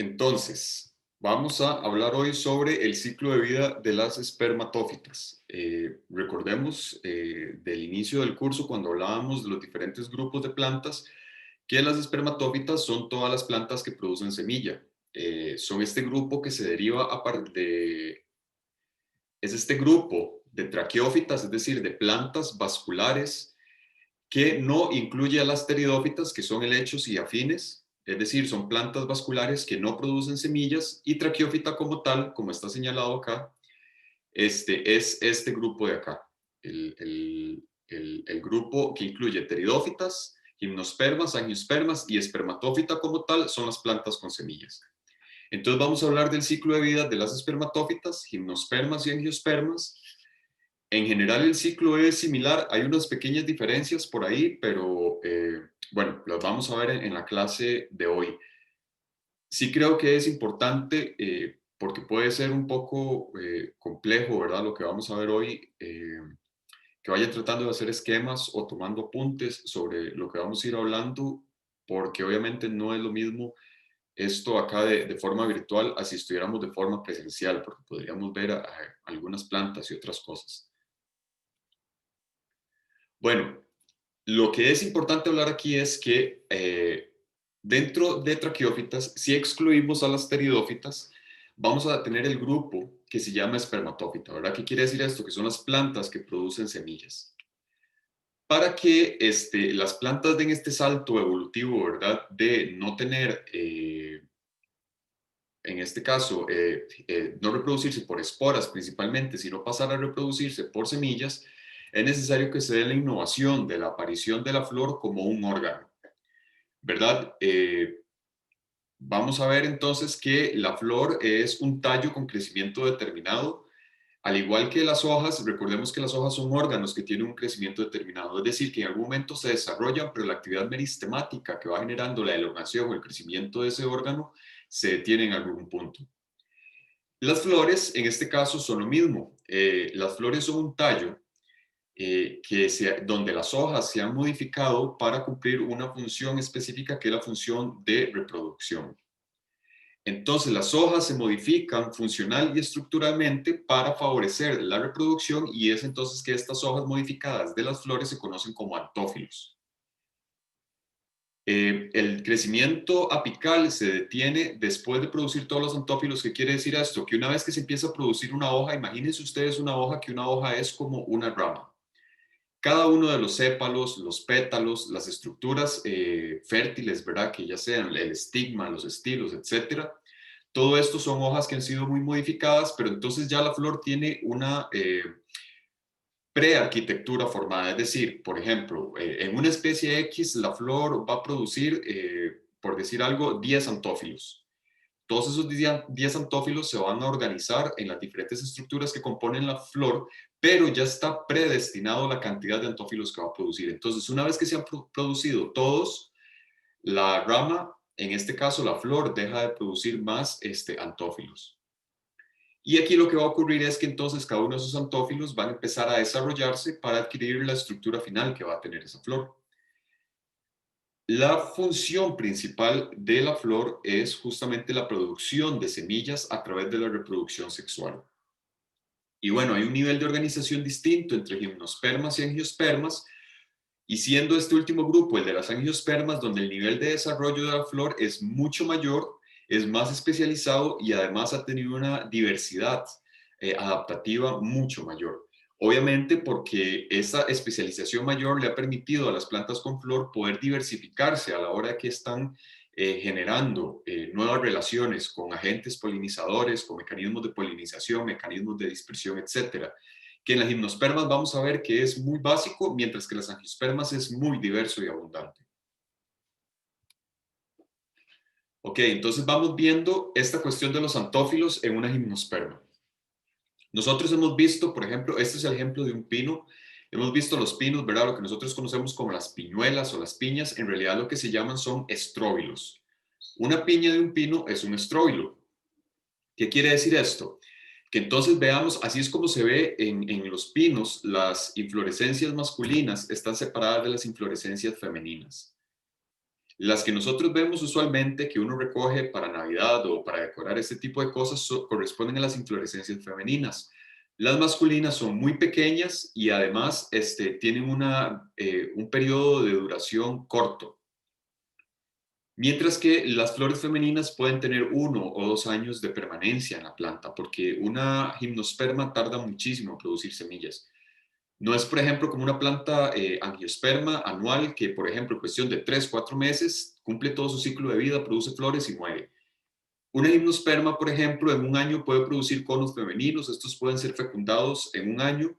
Entonces, vamos a hablar hoy sobre el ciclo de vida de las espermatófitas. Recordemos del inicio del curso, cuando hablábamos de los diferentes grupos de plantas, que las espermatófitas son todas las plantas que producen semilla. Son este grupo que se deriva es este grupo de traqueófitas, es decir, de plantas vasculares que no incluye a las pteridófitas, que son helechos y afines, es decir, son plantas vasculares que no producen semillas, y traqueófita como tal, como está señalado acá, es este grupo de acá, el grupo que incluye pteridófitas, gimnospermas, angiospermas y espermatófita como tal son las plantas con semillas. Entonces vamos a hablar del ciclo de vida de las espermatófitas, gimnospermas y angiospermas. En general el ciclo es similar, hay unas pequeñas diferencias por ahí, pero bueno, las vamos a ver en la clase de hoy. Sí creo que es importante, porque puede ser un poco complejo, ¿verdad? Lo que vamos a ver hoy, que vaya tratando de hacer esquemas o tomando apuntes sobre lo que vamos a ir hablando, porque obviamente no es lo mismo esto acá de forma virtual así estuviéramos de forma presencial, porque podríamos ver algunas plantas y otras cosas. Bueno, lo que es importante hablar aquí es que dentro de traqueófitas, si excluimos a las pteridófitas, vamos a tener el grupo que se llama espermatófita, ¿verdad? ¿Qué quiere decir esto? Que son las plantas que producen semillas. Para que las plantas den este salto evolutivo, ¿verdad? De no tener, en este caso, no reproducirse por esporas principalmente, sino pasar a reproducirse por semillas, es necesario que se dé la innovación de la aparición de la flor como un órgano, ¿verdad? Vamos a ver entonces que la flor es un tallo con crecimiento determinado, al igual que las hojas. Recordemos que las hojas son órganos que tienen un crecimiento determinado, es decir, que en algún momento se desarrollan, pero la actividad meristemática que va generando la elongación o el crecimiento de ese órgano se detiene en algún punto. Las flores, en este caso, son lo mismo. Las flores son un tallo donde las hojas se han modificado para cumplir una función específica, que es la función de reproducción. Entonces, las hojas se modifican funcional y estructuralmente para favorecer la reproducción, y es entonces que estas hojas modificadas de las flores se conocen como antófilos. El crecimiento apical se detiene después de producir todos los antófilos. ¿Qué quiere decir esto? Que una vez que se empieza a producir una hoja, imagínense ustedes una hoja, que una hoja es como una rama. Cada uno de los sépalos, los pétalos, las estructuras fértiles, ¿verdad? Que ya sean el estigma, los estilos, etcétera. Todo esto son hojas que han sido muy modificadas, pero entonces ya la flor tiene una prearquitectura formada. Es decir, por ejemplo, en una especie X, la flor va a producir, por decir algo, 10 antófilos. Todos esos 10 antófilos se van a organizar en las diferentes estructuras que componen la flor, pero ya está predestinado la cantidad de antófilos que va a producir. Entonces, una vez que se han producido todos, la rama, en este caso la flor, deja de producir más antófilos. Y aquí lo que va a ocurrir es que entonces cada uno de esos antófilos van a empezar a desarrollarse para adquirir la estructura final que va a tener esa flor. La función principal de la flor es justamente la producción de semillas a través de la reproducción sexual. Y bueno, hay un nivel de organización distinto entre gimnospermas y angiospermas, y siendo este último grupo el de las angiospermas, donde el nivel de desarrollo de la flor es mucho mayor, es más especializado y además ha tenido una diversidad adaptativa mucho mayor. Obviamente porque esa especialización mayor le ha permitido a las plantas con flor poder diversificarse a la hora que están generando nuevas relaciones con agentes polinizadores, con mecanismos de polinización, mecanismos de dispersión, etcétera, que en las gimnospermas vamos a ver que es muy básico, mientras que en las angiospermas es muy diverso y abundante. Ok, entonces vamos viendo esta cuestión de los antófilos en una gimnosperma. Nosotros hemos visto, por ejemplo, este es el ejemplo de un pino. Hemos visto los pinos, ¿verdad? Lo que nosotros conocemos como las piñuelas o las piñas, en realidad lo que se llaman son estróbilos. Una piña de un pino es un estróbilo. ¿Qué quiere decir esto? Que entonces veamos, así es como se ve en los pinos, las inflorescencias masculinas están separadas de las inflorescencias femeninas. Las que nosotros vemos usualmente que uno recoge para Navidad o para decorar este tipo de cosas corresponden a las inflorescencias femeninas. Las masculinas son muy pequeñas y además tienen un periodo de duración corto. Mientras que las flores femeninas pueden tener 1 o 2 años de permanencia en la planta, porque una gimnosperma tarda muchísimo en producir semillas. No es, por ejemplo, como una planta angiosperma anual que, por ejemplo, en cuestión de 3, 4 meses, cumple todo su ciclo de vida, produce flores y muere. Una gimnosperma, por ejemplo, en un año puede producir conos femeninos. Estos pueden ser fecundados en un año,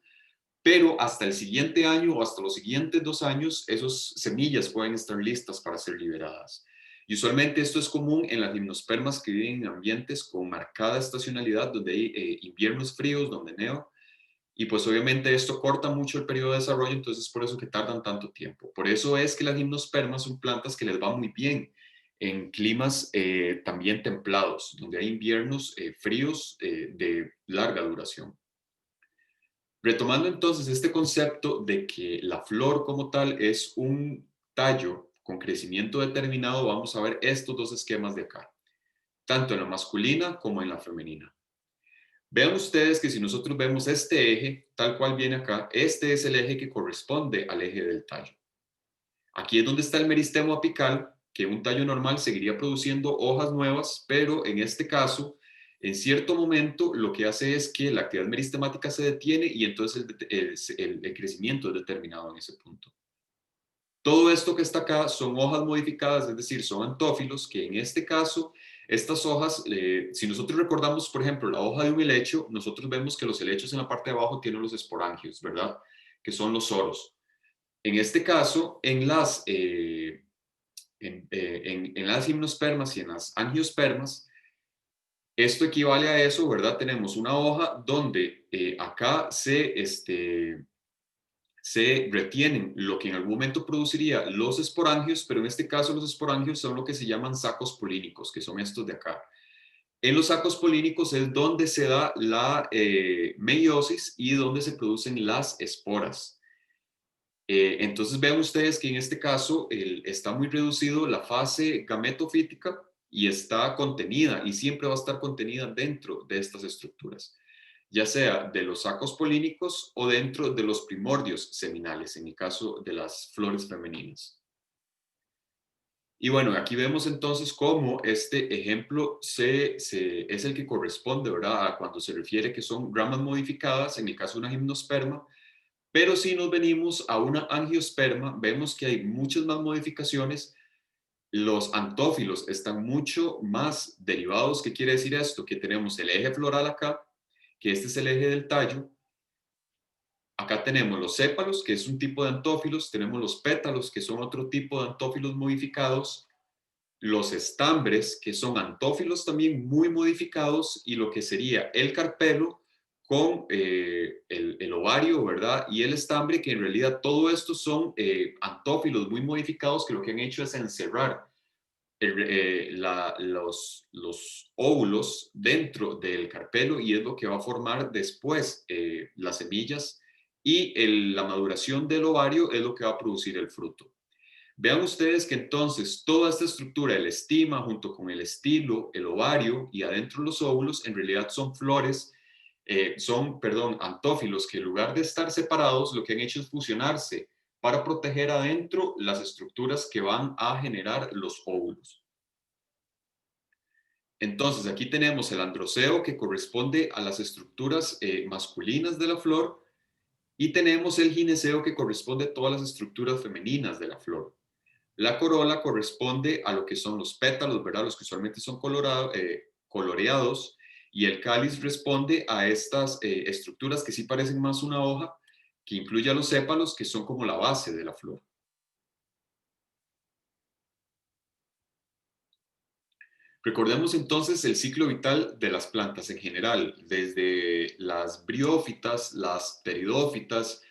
pero hasta el siguiente año o hasta los siguientes 2 años, esas semillas pueden estar listas para ser liberadas. Y usualmente esto es común en las gimnospermas que viven en ambientes con marcada estacionalidad, donde hay inviernos fríos, donde neva, y pues obviamente esto corta mucho el periodo de desarrollo, entonces por eso que tardan tanto tiempo. Por eso es que las gimnospermas son plantas que les va muy bien en climas también templados, donde hay inviernos fríos de larga duración. Retomando entonces este concepto de que la flor como tal es un tallo con crecimiento determinado, vamos a ver estos dos esquemas de acá, tanto en la masculina como en la femenina. Vean ustedes que si nosotros vemos este eje, tal cual viene acá, este es el eje que corresponde al eje del tallo. Aquí es donde está el meristemo apical, que un tallo normal seguiría produciendo hojas nuevas, pero en este caso, en cierto momento, lo que hace es que la actividad meristemática se detiene y entonces el crecimiento es determinado en ese punto. Todo esto que está acá son hojas modificadas, es decir, son antófilos, que en este caso, estas hojas, si nosotros recordamos, por ejemplo, la hoja de un helecho, nosotros vemos que los helechos en la parte de abajo tienen los esporangios, ¿verdad? Que son los soros. En este caso, en las gimnospermas y en las angiospermas, esto equivale a eso, ¿verdad? Tenemos una hoja donde acá se retienen lo que en algún momento produciría los esporangios, pero en este caso los esporangios son lo que se llaman sacos polínicos, que son estos de acá. En los sacos polínicos es donde se da la meiosis y donde se producen las esporas. Entonces vean ustedes que en este caso está muy reducido la fase gametofítica y está contenida y siempre va a estar contenida dentro de estas estructuras, ya sea de los sacos polínicos o dentro de los primordios seminales, en el caso de las flores femeninas. Y bueno, aquí vemos entonces cómo este ejemplo es el que corresponde, ¿verdad?, a cuando se refiere que son ramas modificadas, en el caso de una gimnosperma, pero si nos venimos a una angiosperma, vemos que hay muchas más modificaciones. Los antófilos están mucho más derivados. ¿Qué quiere decir esto? Que tenemos el eje floral acá, que este es el eje del tallo. Acá tenemos los sépalos, que es un tipo de antófilos. Tenemos los pétalos, que son otro tipo de antófilos modificados. Los estambres, que son antófilos también muy modificados. Y lo que sería el carpelo con el ovario, ¿verdad? Y el estambre, que en realidad todo esto son antófilos muy modificados que lo que han hecho es encerrar los óvulos dentro del carpelo y es lo que va a formar después las semillas y la maduración del ovario es lo que va a producir el fruto. Vean ustedes que entonces toda esta estructura, el estima junto con el estilo, el ovario y adentro los óvulos, en realidad son flores, antófilos que en lugar de estar separados, lo que han hecho es fusionarse para proteger adentro las estructuras que van a generar los óvulos. Entonces, aquí tenemos el androceo que corresponde a las estructuras masculinas de la flor y tenemos el gineceo que corresponde a todas las estructuras femeninas de la flor. La corola corresponde a lo que son los pétalos, ¿verdad? Los que usualmente son coloreados, y el cáliz responde a estas estructuras que sí parecen más una hoja, que incluye a los sépalos, que son como la base de la flor. Recordemos entonces el ciclo vital de las plantas en general, desde las briófitas, las pteridófitas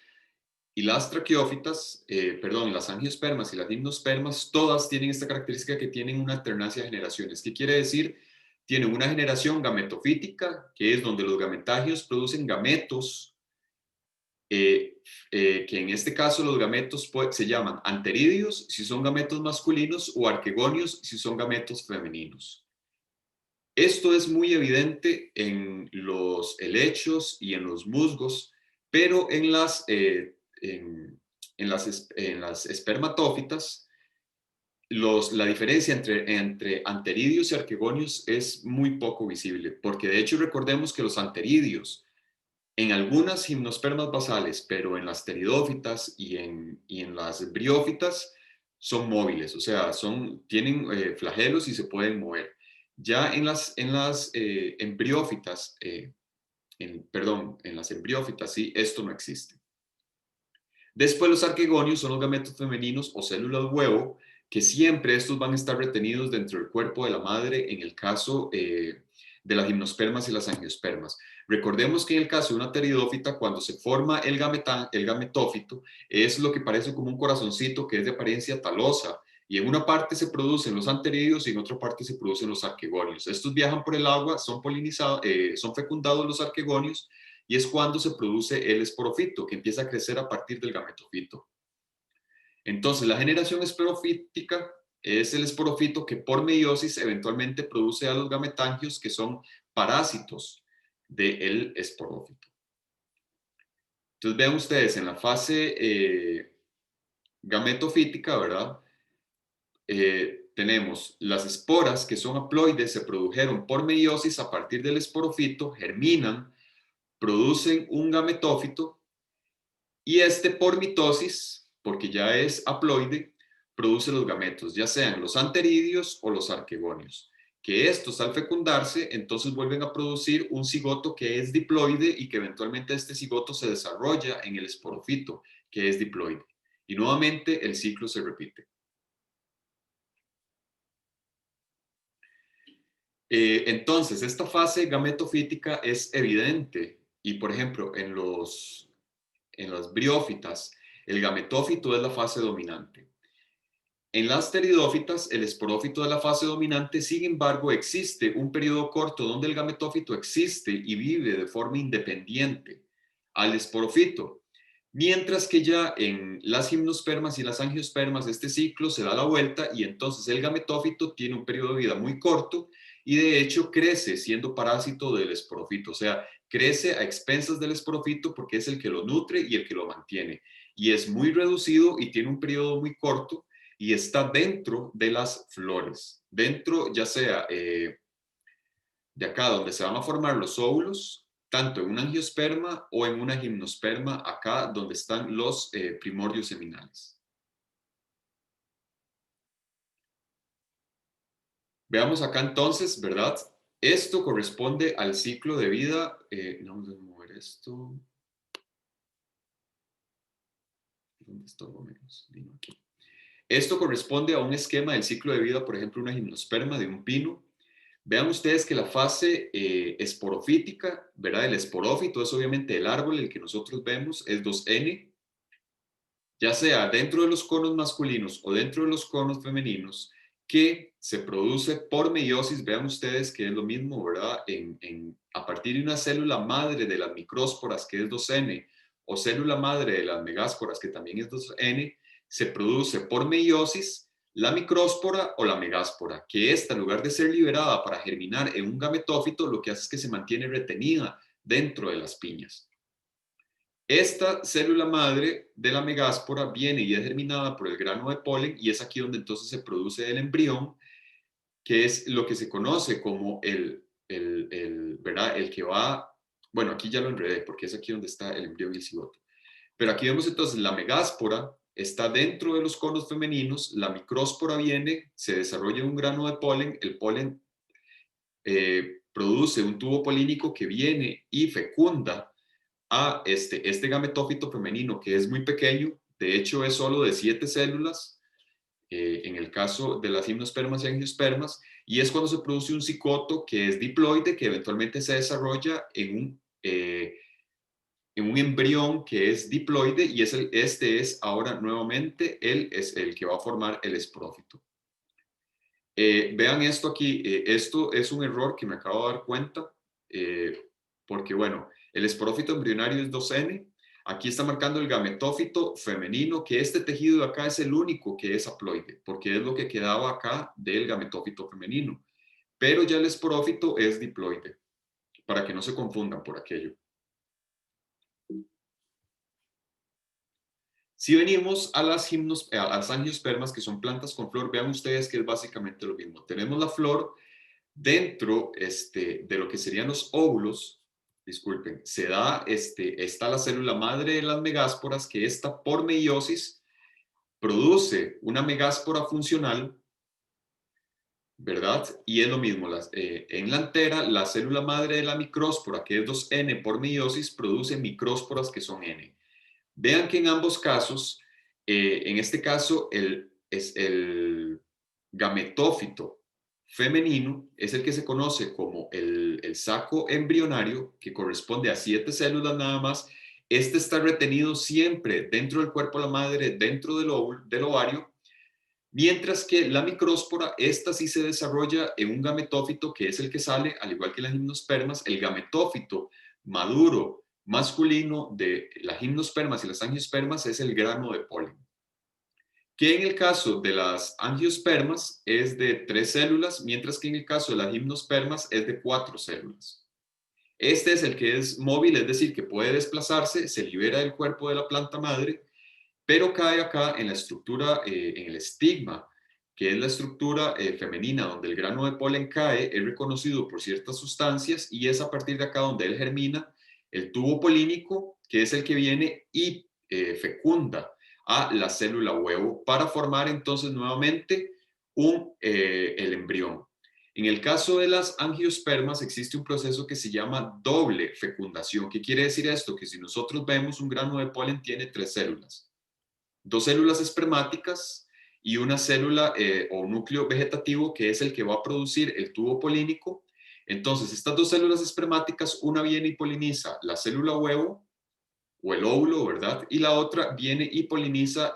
y las traqueófitas, las angiospermas y las gimnospermas, todas tienen esta característica que tienen una alternancia de generaciones. ¿Qué quiere decir? Tienen una generación gametofítica, que es donde los gametagios producen gametos que en este caso los gametos se llaman anterídeos si son gametos masculinos o arquegonios si son gametos femeninos. Esto es muy evidente en los helechos y en los musgos, pero en las espermatófitas, la diferencia entre anteridios y arquegonios es muy poco visible, porque de hecho recordemos que los anteridios en algunas gimnospermas basales, pero en las pteridófitas y en las briófitas son móviles, o sea, tienen flagelos y se pueden mover. Ya en las embriófitas, en las embriófitas, sí, esto no existe. Después los arquegonios son los gametos femeninos o células huevo, que siempre estos van a estar retenidos dentro del cuerpo de la madre en el caso de las gimnospermas y las angiospermas. Recordemos que en el caso de una pteridófita, cuando se forma el gametófito, es lo que parece como un corazoncito que es de apariencia talosa, y en una parte se producen los anterídeos y en otra parte se producen los arquegonios. Estos viajan por el agua, son son fecundados los arquegonios, y es cuando se produce el esporofito, que empieza a crecer a partir del gametofito. Entonces, la generación esporofítica es el esporofito que por meiosis eventualmente produce a los gametangios, que son parásitos del esporófito. Entonces, vean ustedes, en la fase gametofítica, ¿verdad? Tenemos las esporas, que son haploides, se produjeron por meiosis a partir del esporofito, germinan, producen un gametófito, y este por mitosis, porque ya es haploide, produce los gametos, ya sean los anterídeos o los arquegonios, que estos al fecundarse entonces vuelven a producir un cigoto que es diploide y que eventualmente este cigoto se desarrolla en el esporofito, que es diploide. Y nuevamente el ciclo se repite. Entonces, esta fase gametofítica es evidente y, por ejemplo, en las briófitas, el gametófito es la fase dominante. En las pteridófitas, el esporófito es la fase dominante, sin embargo, existe un periodo corto donde el gametófito existe y vive de forma independiente al esporófito, mientras que ya en las gimnospermas y las angiospermas este ciclo se da la vuelta y entonces el gametófito tiene un periodo de vida muy corto y de hecho crece siendo parásito del esporófito, o sea, crece a expensas del esporófito porque es el que lo nutre y el que lo mantiene, y es muy reducido y tiene un periodo muy corto y está dentro de las flores, dentro ya sea de acá donde se van a formar los óvulos, tanto en una angiosperma o en una gimnosperma, acá donde están los primordios seminales. Veamos acá entonces, ¿verdad? Esto corresponde al ciclo de vida. Vamos a mover esto. ¿Dónde está lo menos? Vino aquí. Esto corresponde a un esquema del ciclo de vida, por ejemplo, una gimnosperma de un pino. Vean ustedes que la fase esporofítica, ¿verdad? El esporófito es obviamente el árbol, el que nosotros vemos, es 2N, ya sea dentro de los conos masculinos o dentro de los conos femeninos, que se produce por meiosis. Vean ustedes que es lo mismo, ¿verdad? A partir de una célula madre de las micrósporas, que es 2N, o célula madre de las megásporas, que también es 2N, se produce por meiosis la micróspora o la megáspora, que esta, en lugar de ser liberada para germinar en un gametófito, lo que hace es que se mantiene retenida dentro de las piñas. Esta célula madre de la megáspora viene y es germinada por el grano de polen, y es aquí donde entonces se produce el embrión, que es lo que se conoce como ¿verdad? El que va, bueno, aquí ya lo enredé porque es aquí donde está el embrión y el cigoto. Pero aquí vemos entonces la megáspora está dentro de los conos femeninos, la micróspora viene, se desarrolla un grano de polen, el polen produce un tubo polínico que viene y fecunda a este gametófito femenino, que es muy pequeño, de hecho es solo de 7 células, en el caso de las gimnospermas y angiospermas, y es cuando se produce un cigoto que es diploide, que eventualmente se desarrolla en un embrión que es diploide, y este es ahora nuevamente es el que va a formar el esporófito. Vean esto aquí, esto es un error que me acabo de dar cuenta, porque bueno, el esporófito embrionario es 2N, Aquí está marcando el gametófito femenino, que este tejido de acá es el único que es haploide, porque es lo que quedaba acá del gametófito femenino. Pero ya el esporófito es diploide, para que no se confundan por aquello. Si venimos a a las angiospermas, que son plantas con flor, vean ustedes que es básicamente lo mismo. Tenemos la flor dentro de lo que serían los óvulos. Disculpen, está la célula madre de las megásporas, que esta por meiosis produce una megáspora funcional, ¿verdad? Y es lo mismo, en la antera, la célula madre de la micróspora, que es 2N por meiosis, produce micrósporas que son N. Vean que en ambos casos, en este caso, el gametófito femenino es el que se conoce como el saco embrionario, que corresponde a 7 células nada más. Este está retenido siempre dentro del cuerpo de la madre, dentro del ovario, mientras que la micróspora, esta sí se desarrolla en un gametófito, que es el que sale, al igual que las gimnospermas, el gametófito maduro masculino de las gimnospermas y las angiospermas es el grano de polen, que en el caso de las angiospermas es de 3 células, mientras que en el caso de las gimnospermas es de 4 células. Este es el que es móvil, es decir, que puede desplazarse, se libera del cuerpo de la planta madre, pero cae acá en la estructura, en el estigma, que es la estructura femenina donde el grano de polen cae, es reconocido por ciertas sustancias y es a partir de acá donde él germina el tubo polínico, que es el que viene y fecunda a la célula huevo para formar entonces nuevamente el embrión. En el caso de las angiospermas existe un proceso que se llama doble fecundación. ¿Qué quiere decir esto? Que si nosotros vemos un grano de polen tiene 3 células. 2 células espermáticas y una célula o núcleo vegetativo, que es el que va a producir el tubo polínico. Entonces, estas 2 células espermáticas, una viene y poliniza la célula huevo o el óvulo, ¿verdad? Y la otra viene y poliniza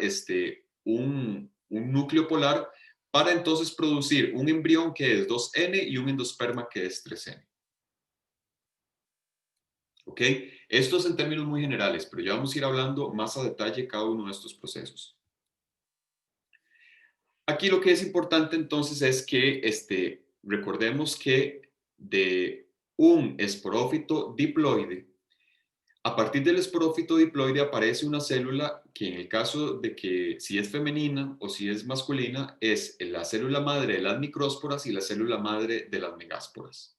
un núcleo polar para entonces producir un embrión que es 2N y un endosperma que es 3N. ¿Ok? Esto es en términos muy generales, pero ya vamos a ir hablando más a detalle cada uno de estos procesos. Aquí lo que es importante entonces es que recordemos que de un esporófito diploide, a partir del esporófito diploide aparece una célula que en el caso de que si es femenina o si es masculina es la célula madre de las micrósporas y la célula madre de las megásporas.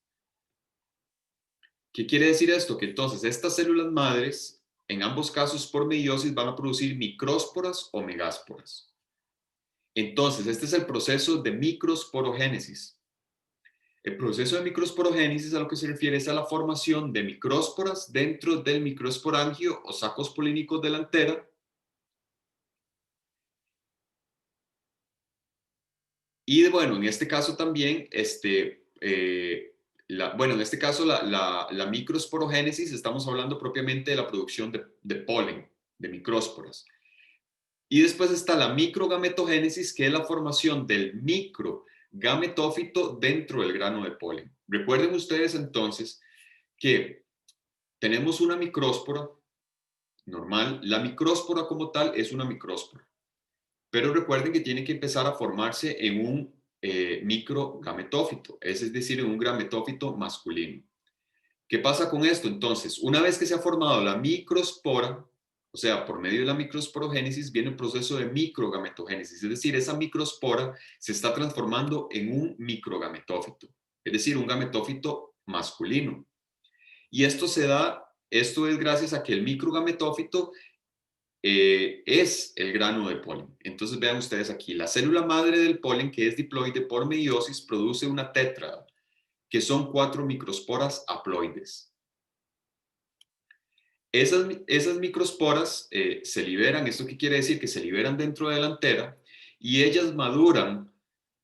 ¿Qué quiere decir esto? Que entonces estas células madres, en ambos casos por meiosis, van a producir micrósporas o megásporas. Entonces, este es el proceso de microsporogénesis. El proceso de microsporogénesis a lo que se refiere es a la formación de micrósporas dentro del microesporangio o sacos polínicos de la antera. Y bueno, en este caso también, en este caso la microsporogénesis, estamos hablando propiamente de la producción de polen, de micrósporas. Y después está la microgametogénesis, que es la formación del microgametófito dentro del grano de polen. Recuerden ustedes entonces que tenemos una micróspora normal. La micróspora como tal es una micróspora. Pero recuerden que tiene que empezar a formarse en un microgametófito, es decir, en un gametófito masculino. ¿Qué pasa con esto? Entonces, una vez que se ha formado la microspora, o sea, por medio de la microsporogénesis viene el proceso de microgametogénesis, es decir, esa microspora se está transformando en un microgametófito, es decir, un gametófito masculino. Y esto es gracias a que el microgametófito es el grano de polen. Entonces vean ustedes aquí, la célula madre del polen, que es diploide por meiosis, produce una tétrada, que son 4 microsporas haploides. Esas microsporas se liberan. ¿Esto qué quiere decir? Que se liberan dentro de la antera y ellas maduran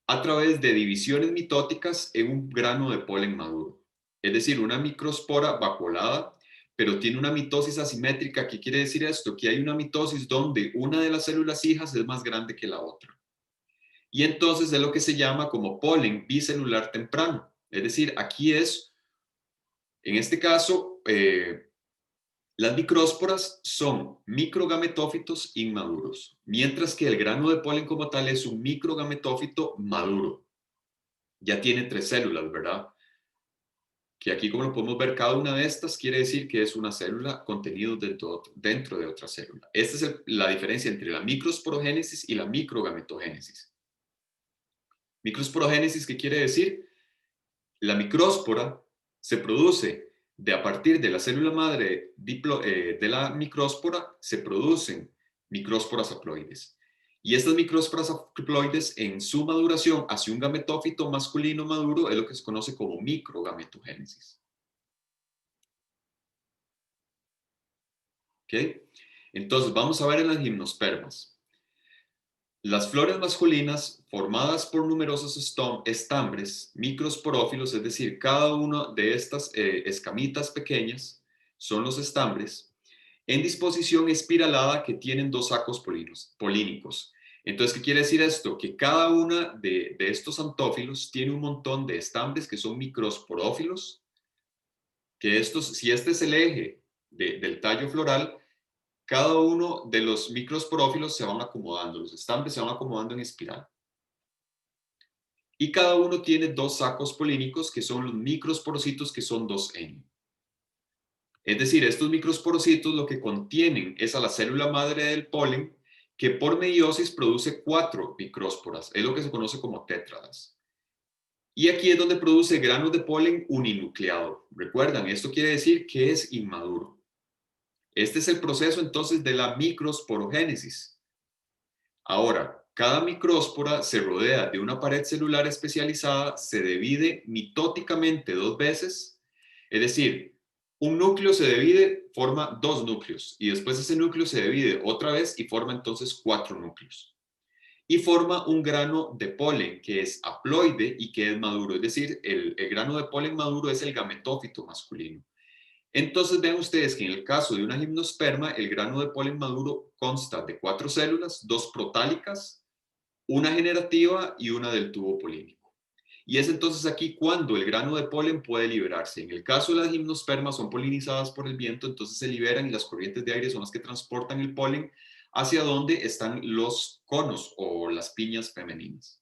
a través de divisiones mitóticas en un grano de polen maduro. Es decir, una microspora vacuolada, pero tiene una mitosis asimétrica. ¿Qué quiere decir esto? Que hay una mitosis donde una de las células hijas es más grande que la otra. Y entonces es lo que se llama como polen bicelular temprano. Es decir, aquí es, en este caso, Las micrósporas son microgametófitos inmaduros, mientras que el grano de polen como tal es un microgametófito maduro. Ya tiene 3 células, ¿verdad? Que aquí, como lo podemos ver, cada una de estas quiere decir que es una célula contenido dentro de otra célula. Esta es la diferencia entre la microsporogénesis y la microgametogénesis. Microsporogénesis, ¿qué quiere decir? La micróspora se produce a partir de la célula madre de la micróspora, se producen micrósporas haploides. Y estas micrósporas haploides en su maduración hacia un gametófito masculino maduro es lo que se conoce como microgametogénesis. ¿Ok? Entonces, vamos a ver en las gimnospermas. Las flores masculinas, formadas por numerosos estambres microsporófilos, es decir, cada una de estas escamitas pequeñas son los estambres, en disposición espiralada que tienen 2 sacos polínicos. Entonces, ¿qué quiere decir esto? Que cada una de estos antófilos tiene un montón de estambres que son microsporófilos, que estos, si este es el eje del tallo floral, cada uno de los microsporófilos se van acomodando, los estambres se van acomodando en espiral. Y cada uno tiene 2 sacos polínicos, que son los microsporocitos, que son 2N. Es decir, estos microsporocitos lo que contienen es a la célula madre del polen, que por meiosis produce 4 micrósporas. Es lo que se conoce como tétradas. Y aquí es donde produce granos de polen uninucleado. Recuerdan, esto quiere decir que es inmaduro. Este es el proceso entonces de la microsporogénesis. Ahora, cada micróspora se rodea de una pared celular especializada, se divide mitóticamente 2 veces, es decir, un núcleo se divide, forma 2 núcleos, y después ese núcleo se divide otra vez y forma entonces 4 núcleos. Y forma un grano de polen que es haploide y que es maduro, es decir, el grano de polen maduro es el gametófito masculino. Entonces vean ustedes que en el caso de una gimnosperma, el grano de polen maduro consta de 4 células, 2 protálicas, una generativa y una del tubo polínico. Y es entonces aquí cuando el grano de polen puede liberarse. En el caso de las gimnospermas son polinizadas por el viento, entonces se liberan y las corrientes de aire son las que transportan el polen hacia donde están los conos o las piñas femeninas.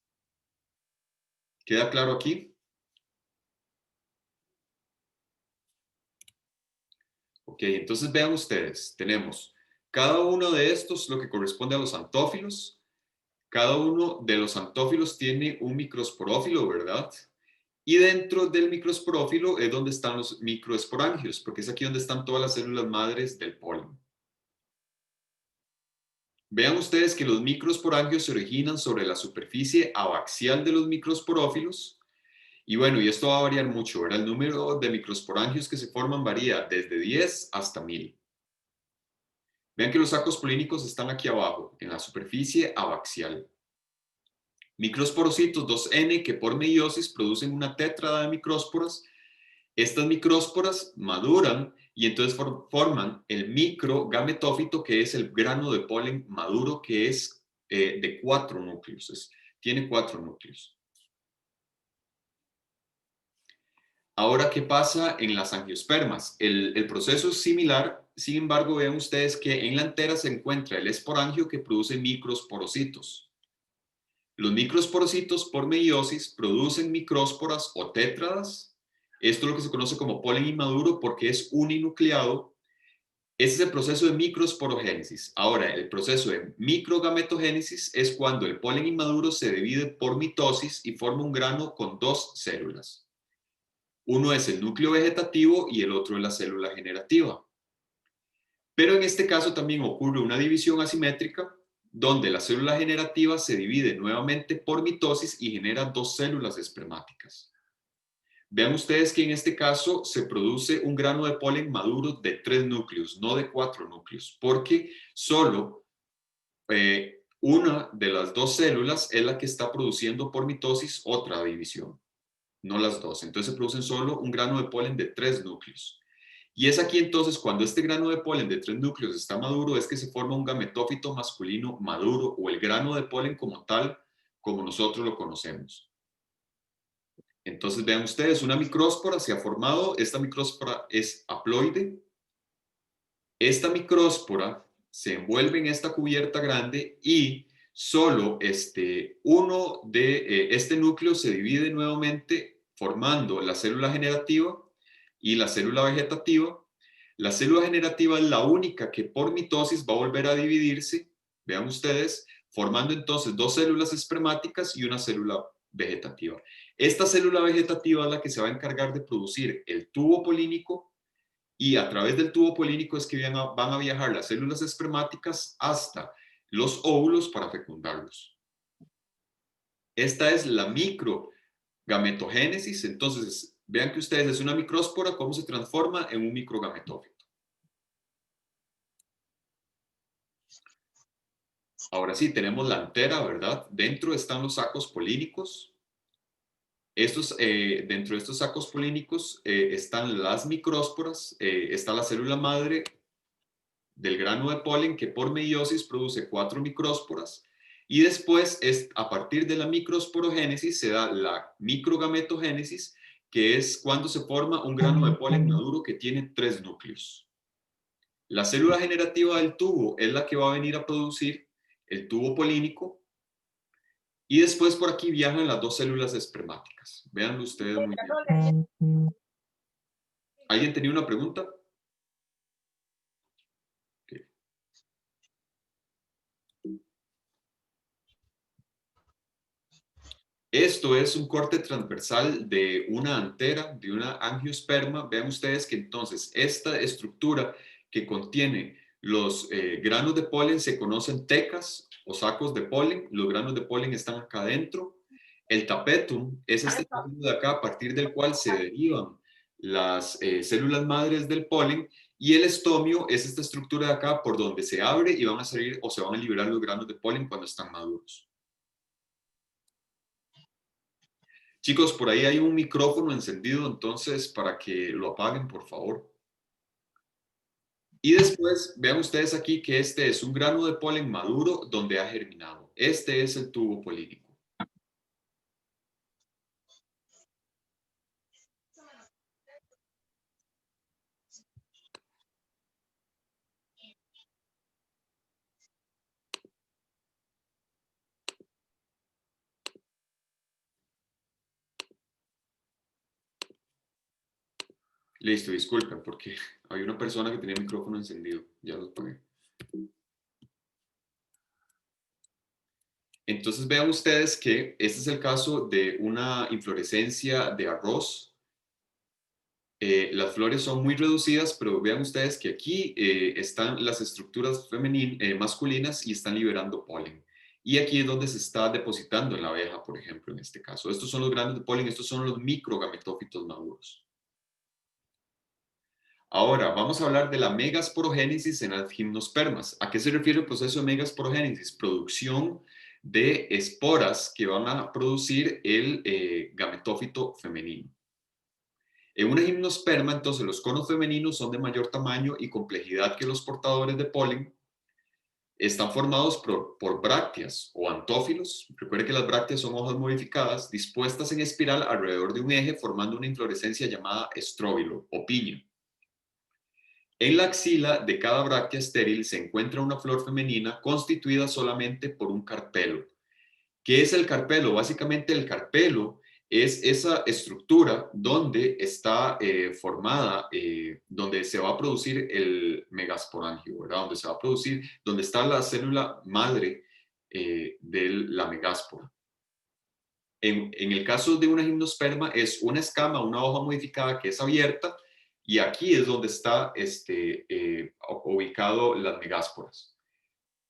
¿Queda claro aquí? Ok, entonces vean ustedes, tenemos cada uno de estos lo que corresponde a los antófilos. Cada uno de los antófilos tiene un microsporófilo, ¿verdad? Y dentro del microsporófilo es donde están los microesporangios, porque es aquí donde están todas las células madres del polen. Vean ustedes que los microesporangios se originan sobre la superficie abaxial de los microsporófilos. Y bueno, y esto va a variar mucho, ¿verdad? El número de microesporangios que se forman varía desde 10 hasta 1000. Vean que los sacos polínicos están aquí abajo, en la superficie abaxial. Microsporocitos 2N que por meiosis producen una tétrada de micrósporas. Estas micrósporas maduran y entonces forman el microgametófito, que es el grano de polen maduro, que es de 4 núcleos. Tiene 4 núcleos. Ahora, ¿qué pasa en las angiospermas? El proceso es similar, sin embargo, vean ustedes que en la antera se encuentra el esporangio que produce microsporocitos. Los microsporocitos por meiosis producen micrósporas o tétradas. Esto es lo que se conoce como polen inmaduro porque es uninucleado. Ese es el proceso de microsporogénesis. Ahora, el proceso de microgametogénesis es cuando el polen inmaduro se divide por mitosis y forma un grano con 2 células. Uno es el núcleo vegetativo y el otro es la célula generativa. Pero en este caso también ocurre una división asimétrica donde la célula generativa se divide nuevamente por mitosis y genera 2 células espermáticas. Vean ustedes que en este caso se produce un grano de polen maduro de 3 núcleos, no de 4 núcleos, porque solo una de las 2 células es la que está produciendo por mitosis otra división, no las dos. Entonces se producen solo un grano de polen de 3 núcleos. Y es aquí entonces cuando este grano de polen de 3 núcleos está maduro es que se forma un gametófito masculino maduro o el grano de polen como tal, como nosotros lo conocemos. Entonces vean ustedes, una micróspora se ha formado, esta micróspora es haploide Esta micróspora se envuelve en esta cubierta grande y solo este núcleo se divide nuevamente formando la célula generativa y la célula vegetativa. La célula generativa es la única que por mitosis va a volver a dividirse, vean ustedes, formando entonces dos células espermáticas y una célula vegetativa. Esta célula vegetativa es la que se va a encargar de producir el tubo polínico y a través del tubo polínico es que van a viajar las células espermáticas hasta los óvulos para fecundarlos. Esta es la microgametogénesis. Entonces, vean que ustedes es una micróspora, cómo se transforma en un microgametófito. Ahora sí, tenemos la antera, ¿verdad? Dentro están los sacos polínicos. Dentro de estos sacos polínicos están las micrósporas, está la célula madre del grano de polen que por meiosis produce 4 micrósporas y después a partir de la microsporogénesis se da la microgametogénesis, que es cuando se forma un grano de polen maduro que tiene 3 núcleos. La célula generativa del tubo es la que va a venir a producir el tubo polínico y después por aquí viajan las dos células espermáticas. Veanlo ustedes muy bien. ¿Alguien tenía una pregunta? Okay. Esto es un corte transversal de una antera, de una angiosperma. Vean ustedes que entonces esta estructura que contiene los granos de polen se conocen tecas o sacos de polen. Los granos de polen están acá adentro. El tapetum es este tejido de acá a partir del cual se derivan las células madres del polen, y el estomio es esta estructura de acá por donde se abre y van a salir o se van a liberar los granos de polen cuando están maduros. Chicos, por ahí hay un micrófono encendido, entonces para que lo apaguen, por favor. Y después, vean ustedes aquí que este es un grano de polen maduro donde ha germinado. Este es el tubo polínico. Listo, disculpen, porque hay una persona que tenía el micrófono encendido. Ya lo apagué. Entonces vean ustedes que este es el caso de una inflorescencia de arroz. Las flores son muy reducidas, pero vean ustedes que aquí están las estructuras masculinas y están liberando polen. Y aquí es donde se está depositando en la abeja, por ejemplo, en este caso. Estos son los granos de polen, estos son los microgametófitos maduros. Ahora, vamos a hablar de la megasporogénesis en las gimnospermas. ¿A qué se refiere el proceso de megasporogénesis? Producción de esporas que van a producir el gametófito femenino. En una gimnosperma, entonces, los conos femeninos son de mayor tamaño y complejidad que los portadores de polen. Están formados por brácteas o antófilos. Recuerde que las brácteas son hojas modificadas dispuestas en espiral alrededor de un eje formando una inflorescencia llamada estróbilo o piña. En la axila de cada bráctea estéril se encuentra una flor femenina constituida solamente por un carpelo. ¿Qué es el carpelo? Básicamente el carpelo es esa estructura donde está formada, donde se va a producir el megasporangio, ¿verdad? Donde se va a producir, donde está la célula madre de la megáspora. En el caso de una gimnosperma es una escama, una hoja modificada que es abierta, y aquí es donde está ubicado las megásporas.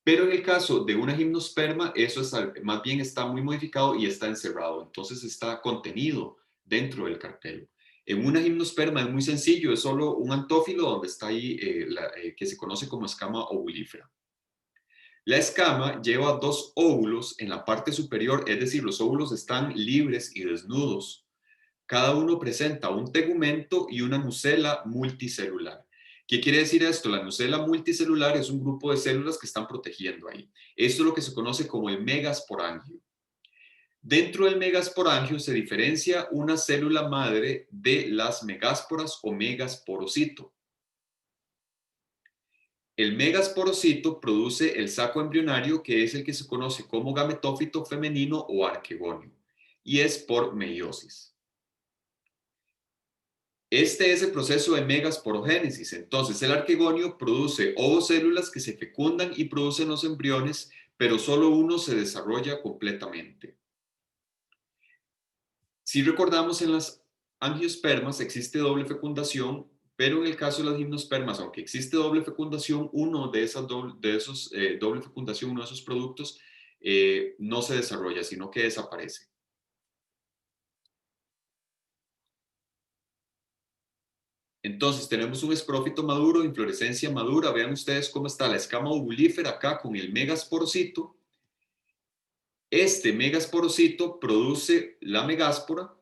Pero en el caso de una gimnosperma, eso es, más bien está muy modificado y está encerrado, entonces está contenido dentro del carpelo. En una gimnosperma es muy sencillo, es solo un antófilo donde está ahí que se conoce como escama ovulífera. La escama lleva 2 óvulos en la parte superior, es decir, los óvulos están libres y desnudos. Cada uno presenta un tegumento y una nucela multicelular. ¿Qué quiere decir esto? La nucela multicelular es un grupo de células que están protegiendo ahí. Esto es lo que se conoce como el megasporangio. Dentro del megasporangio se diferencia una célula madre de las megásporas o megasporocito. El megasporocito produce el saco embrionario, que es el que se conoce como gametófito femenino o arquegonio, y es por meiosis. Este es el proceso de megasporogénesis. Entonces, el arquegonio produce ovocélulas que se fecundan y producen los embriones, pero solo uno se desarrolla completamente. Si recordamos, en las angiospermas existe doble fecundación, pero en el caso de las gimnospermas, aunque existe doble fecundación, uno de esos doble fecundación, uno de esos productos, no se desarrolla, sino que desaparece. Entonces tenemos un esporófito maduro, inflorescencia madura. Vean ustedes cómo está la escama ovulífera acá con el megasporocito. Este megasporocito produce la megáspora,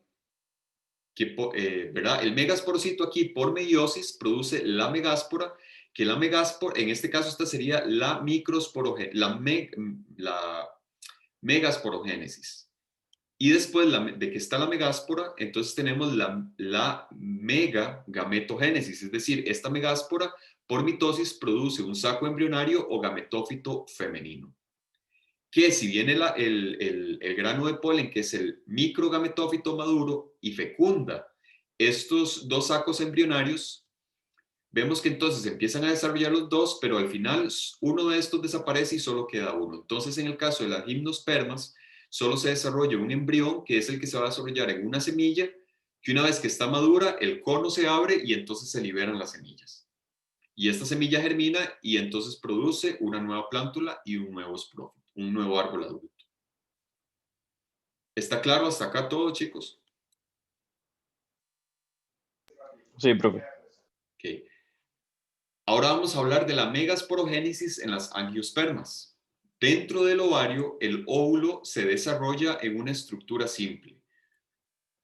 ¿verdad? El megasporocito aquí por meiosis produce la megáspora, que la megáspora, en este caso esta sería la la megasporogénesis. Y después de que está la megáspora, entonces tenemos la megagametogénesis, es decir, esta megáspora por mitosis produce un saco embrionario o gametófito femenino. Que si viene el grano de polen, que es el microgametófito maduro, y fecunda estos dos sacos embrionarios, vemos que entonces empiezan a desarrollar los dos, pero al final uno de estos desaparece y solo queda uno. Entonces, en el caso de las gimnospermas, solo se desarrolla un embrión, que es el que se va a desarrollar en una semilla, que una vez que está madura, el cono se abre y entonces se liberan las semillas. Y esta semilla germina y entonces produce una nueva plántula y un nuevo esporófito, un nuevo árbol adulto. ¿Está claro hasta acá todo, chicos? Sí, profe. Okay. Ahora vamos a hablar de la megasporogénesis en las angiospermas. Dentro del ovario, el óvulo se desarrolla en una estructura simple.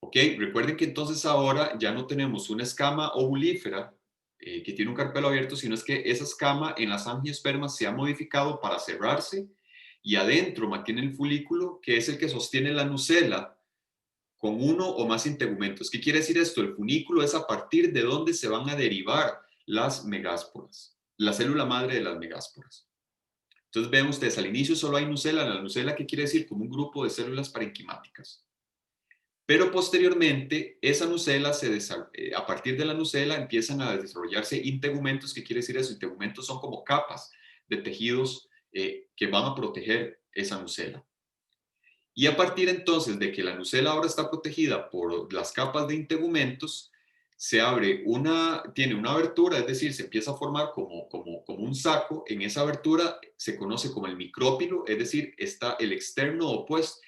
¿Ok? Recuerden que entonces ahora ya no tenemos una escama ovulífera que tiene un carpelo abierto, sino es que esa escama en las angiospermas se ha modificado para cerrarse y adentro mantiene el folículo, que es el que sostiene la nucela con uno o más integumentos. ¿Qué quiere decir esto? El funículo es a partir de donde se van a derivar las megásporas, la célula madre de las megásporas. Entonces vean ustedes, al inicio solo hay nucela. La nucela, ¿qué quiere decir? Como un grupo de células parenquimáticas. Pero posteriormente, esa nucela, a partir de la nucela empiezan a desarrollarse integumentos. ¿Qué quiere decir eso? Integumentos son como capas de tejidos que van a proteger esa nucela. Y a partir entonces de que la nucela ahora está protegida por las capas de integumentos, tiene una abertura, es decir, se empieza a formar como un saco. En esa abertura se conoce como el micrópilo, es decir, está el externo opuesto,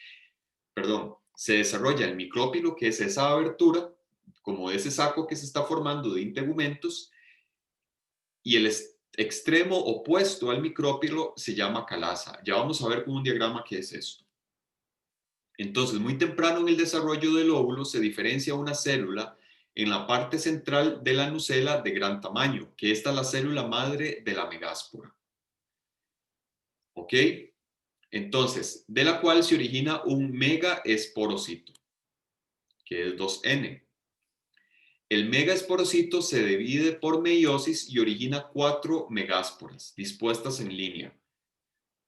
se desarrolla el micrópilo, que es esa abertura, como ese saco que se está formando de integumentos, y el extremo opuesto al micrópilo se llama calasa. Ya vamos a ver con un diagrama qué es esto. Entonces, muy temprano en el desarrollo del óvulo se diferencia una célula en la parte central de la nucela de gran tamaño, que esta es la célula madre de la megáspora. ¿Ok? Entonces, de la cual se origina un megaesporocito, que es 2N. El megaesporocito se divide por meiosis y origina 4 megásporas dispuestas en línea.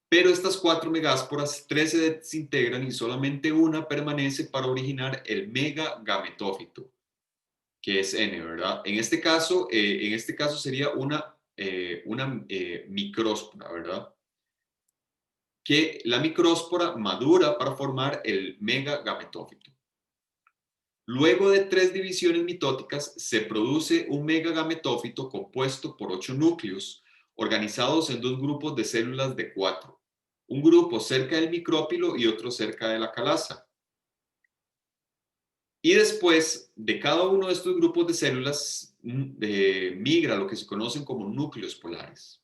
Pero estas 4 megásporas, 3 se desintegran y solamente una permanece para originar el megagametófito, que es N, ¿verdad? En este caso sería una micróspora, ¿verdad? Que la micróspora madura para formar el megagametófito. Luego de 3 divisiones mitóticas, se produce un megagametófito compuesto por 8 núcleos, organizados en 2 grupos de células de 4. Un grupo cerca del micrópilo y otro cerca de la calasa. Y después de cada uno de estos grupos de células migra lo que se conocen como núcleos polares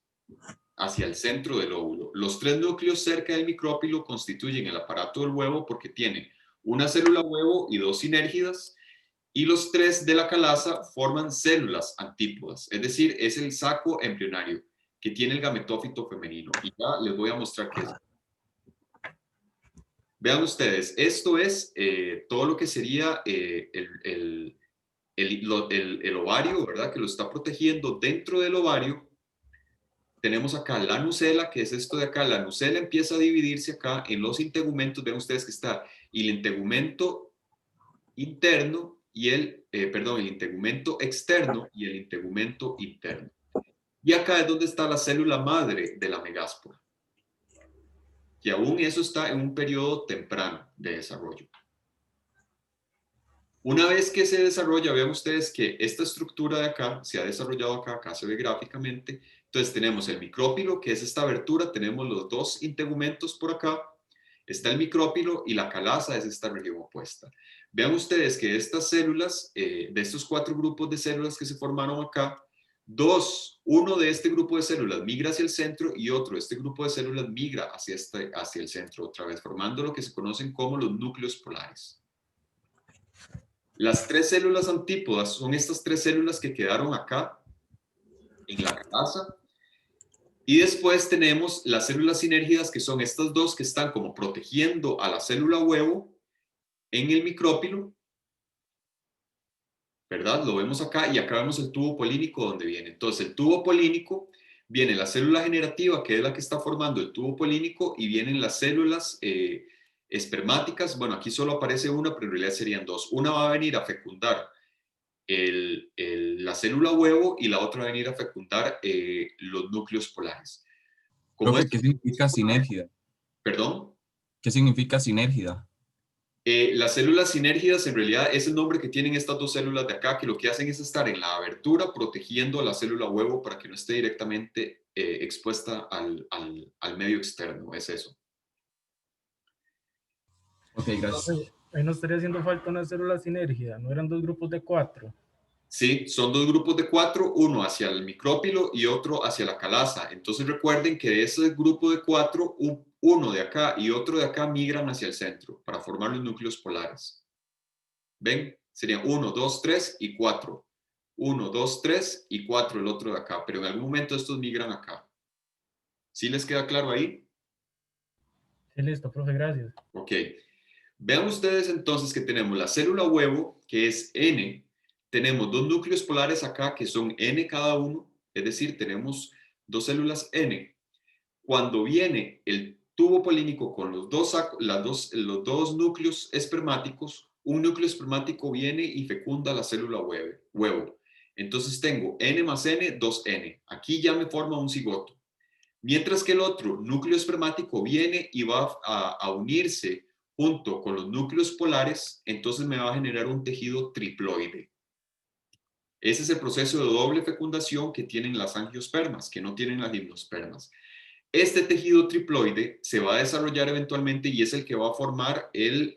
hacia el centro del óvulo. Los 3 núcleos cerca del micrópilo constituyen el aparato del huevo porque tiene una célula huevo y 2 sinérgidas, y los 3 de la calasa forman células antípodas, es decir, es el saco embrionario que tiene el gametófito femenino. Y ya les voy a mostrar qué es. Vean ustedes, esto es todo lo que sería el ovario, ¿verdad? Que lo está protegiendo. Dentro del ovario tenemos acá la nucela, que es esto de acá. La nucela empieza a dividirse acá en los integumentos. Ven ustedes que está el integumento interno y el integumento externo y el integumento interno. Y acá es donde está la célula madre de la megáspora. Y aún eso está en un periodo temprano de desarrollo. Una vez que se desarrolla, vean ustedes que esta estructura de acá se ha desarrollado acá, acá se ve gráficamente. Entonces tenemos el micrópilo, que es esta abertura, tenemos los dos integumentos por acá, está el micrópilo y la calaza es esta región opuesta. Vean ustedes que estas células, de estos 4 grupos de células que se formaron acá, uno de este grupo de células migra hacia el centro y otro de este grupo de células migra hacia el centro otra vez, formando lo que se conocen como los núcleos polares. Las 3 células antípodas son estas 3 células que quedaron acá en la calaza. Y después tenemos las células sinérgidas, que son estas dos que están como protegiendo a la célula huevo en el micrópilo, ¿verdad? Lo vemos acá y acá vemos el tubo polínico donde viene. Entonces el tubo polínico viene la célula generativa, que es la que está formando el tubo polínico, y vienen las células espermáticas. Bueno, aquí solo aparece una, pero en realidad serían 2. Una va a venir a fecundar la célula huevo y la otra va a venir a fecundar los núcleos polares. Profe, ¿qué significa sinérgida? ¿Perdón? ¿Qué significa sinérgida? Las células sinérgidas en realidad es el nombre que tienen estas 2 células de acá, que lo que hacen es estar en la abertura protegiendo a la célula huevo para que no esté directamente expuesta al medio externo. Es eso. Ok, gracias. Ahí no estaría haciendo falta una célula sinérgida, ¿no eran 2 grupos de 4? Sí, son 2 grupos de 4, uno hacia el micrópilo y otro hacia la calaza. Entonces recuerden que de ese grupo de 4, uno de acá y otro de acá migran hacia el centro para formar los núcleos polares. ¿Ven? Serían 1, 2, 3 y 4. 1, 2, 3 y 4 el otro de acá, pero en algún momento estos migran acá. ¿Sí les queda claro ahí? Sí, listo, profe, gracias. Ok. Vean ustedes entonces que tenemos la célula huevo, que es N. Tenemos 2 núcleos polares acá, que son N cada uno. Es decir, tenemos 2 células N. Cuando viene el tubo polínico con los dos núcleos espermáticos, un núcleo espermático viene y fecunda la célula huevo. Entonces tengo N más N, 2N. Aquí ya me forma un cigoto. Mientras que el otro núcleo espermático viene y va a unirse junto con los núcleos polares, entonces me va a generar un tejido triploide. Ese es el proceso de doble fecundación que tienen las angiospermas, que no tienen las gimnospermas. Este tejido triploide se va a desarrollar eventualmente y es el que va a formar el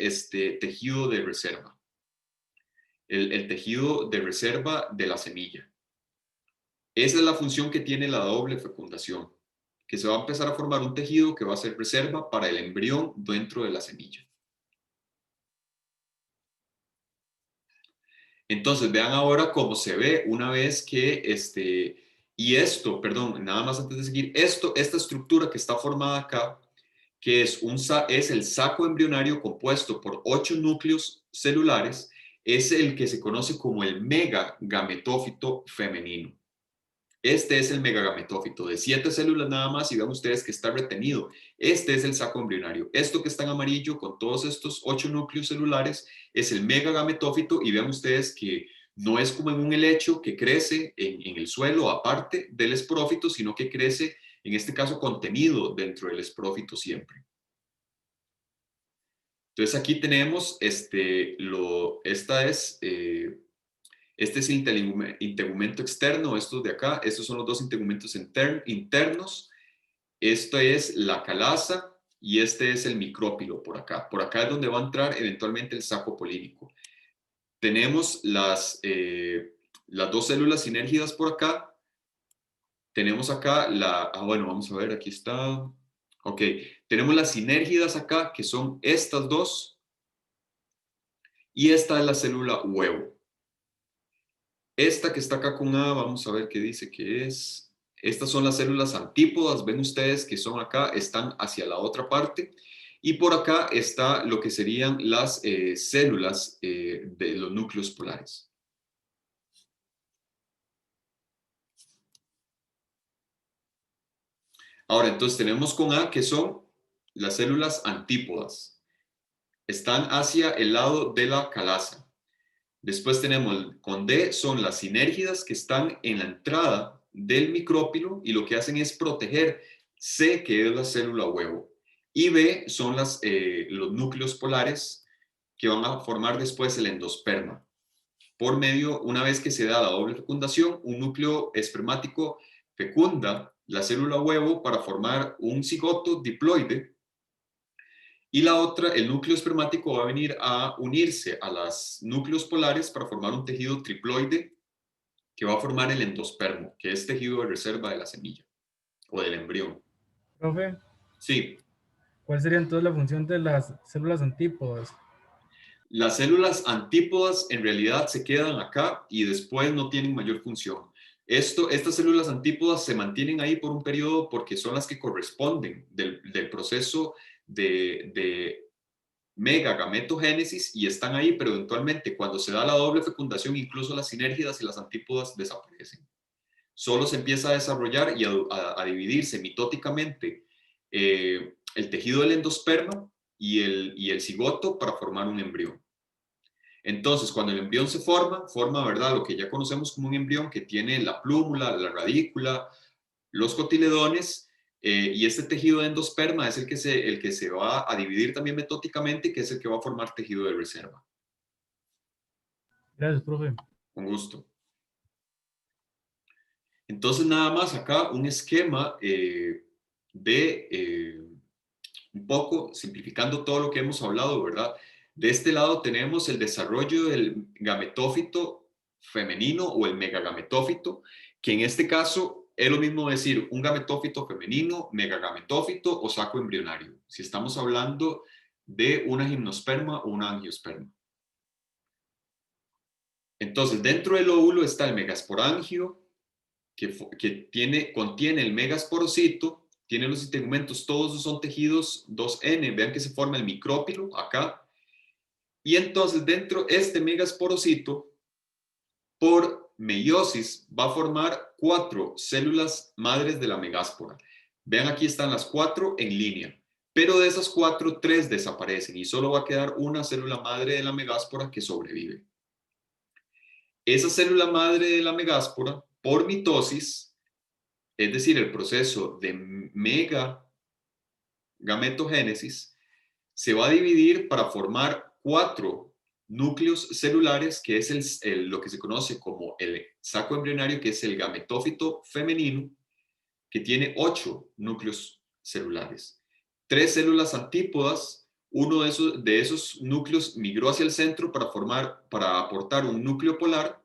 tejido de reserva. El tejido de reserva de la semilla. Esa es la función que tiene la doble fecundación, que se va a empezar a formar un tejido que va a ser reserva para el embrión dentro de la semilla. Entonces, vean ahora cómo se ve una vez que nada más antes de seguir, esta estructura que está formada acá, que es el saco embrionario compuesto por 8 núcleos celulares, es el que se conoce como el megagametófito femenino. Este es el megagametófito de 7 células nada más y vean ustedes que está retenido. Este es el saco embrionario. Esto que está en amarillo con todos estos 8 núcleos celulares es el megagametófito y vean ustedes que no es como en un helecho que crece en el suelo aparte del esporófito, sino que crece, en este caso, contenido dentro del esporófito siempre. Entonces aquí tenemos, este es el integumento externo, estos de acá, estos son los 2 integumentos internos. Esto es la calaza y este es el micrópilo por acá. Por acá es donde va a entrar eventualmente el saco polínico. Tenemos las 2 células sinérgidas por acá. Tenemos acá bueno, vamos a ver, aquí está. Ok, tenemos las sinérgidas acá, que son estas 2. Y esta es la célula huevo. Esta que está acá con A, vamos a ver qué dice que es. Estas son las células antípodas, ven ustedes que son acá, están hacia la otra parte. Y por acá está lo que serían las células de los núcleos polares. Ahora, entonces tenemos con A que son las células antípodas. Están hacia el lado de la calaza. Después tenemos con D, son las sinérgidas que están en la entrada del micrópilo y lo que hacen es proteger C, que es la célula huevo. Y B son los núcleos polares que van a formar después el endosperma. Por medio, una vez que se da la doble fecundación, un núcleo espermático fecunda la célula huevo para formar un cigoto diploide y la otra, el núcleo espermático, va a venir a unirse a los núcleos polares para formar un tejido triploide que va a formar el endospermo, que es tejido de reserva de la semilla o del embrión. Profe, Sí, ¿cuál sería entonces la función de las células antípodas? las células antípodas en realidad se quedan acá y después no tienen mayor función. Estas células antípodas se mantienen ahí por un periodo porque son las que corresponden del proceso de megagametogénesis y están ahí, pero eventualmente cuando se da la doble fecundación, incluso las sinérgidas y las antípodas desaparecen. Solo se empieza a desarrollar y a dividirse mitóticamente el tejido del endosperma y el cigoto para formar un embrión. Entonces, cuando el embrión se forma, ¿verdad? Lo que ya conocemos como un embrión que tiene la plúmula, la radícula, los cotiledones, y este tejido de endosperma es el que se va a dividir también metóticamente, que es el que va a formar tejido de reserva. Gracias, profe. Con gusto. Entonces, nada más acá un esquema un poco simplificando todo lo que hemos hablado, ¿verdad? De este lado tenemos el desarrollo del gametófito femenino o el megagametófito, que en este caso es lo mismo decir un gametófito femenino, megagametófito o saco embrionario, si estamos hablando de una gimnosperma o una angiosperma. Entonces, dentro del óvulo está el megasporangio, que contiene el megasporocito, tiene los integumentos, todos son tejidos 2N, vean que se forma el micrópilo acá, y entonces dentro este megasporocito, por meiosis, va a formar 4 células madres de la megáspora. Vean, aquí están las 4 en línea, pero de esas 4, 3 desaparecen y solo va a quedar una célula madre de la megáspora que sobrevive. Esa célula madre de la megáspora, por mitosis, es decir, el proceso de megametogénesis, se va a dividir para formar 4 núcleos celulares, que es lo que se conoce como el saco embrionario, que es el gametófito femenino, que tiene 8 núcleos celulares. 3 células antípodas, uno de esos núcleos migró hacia el centro para aportar un núcleo polar.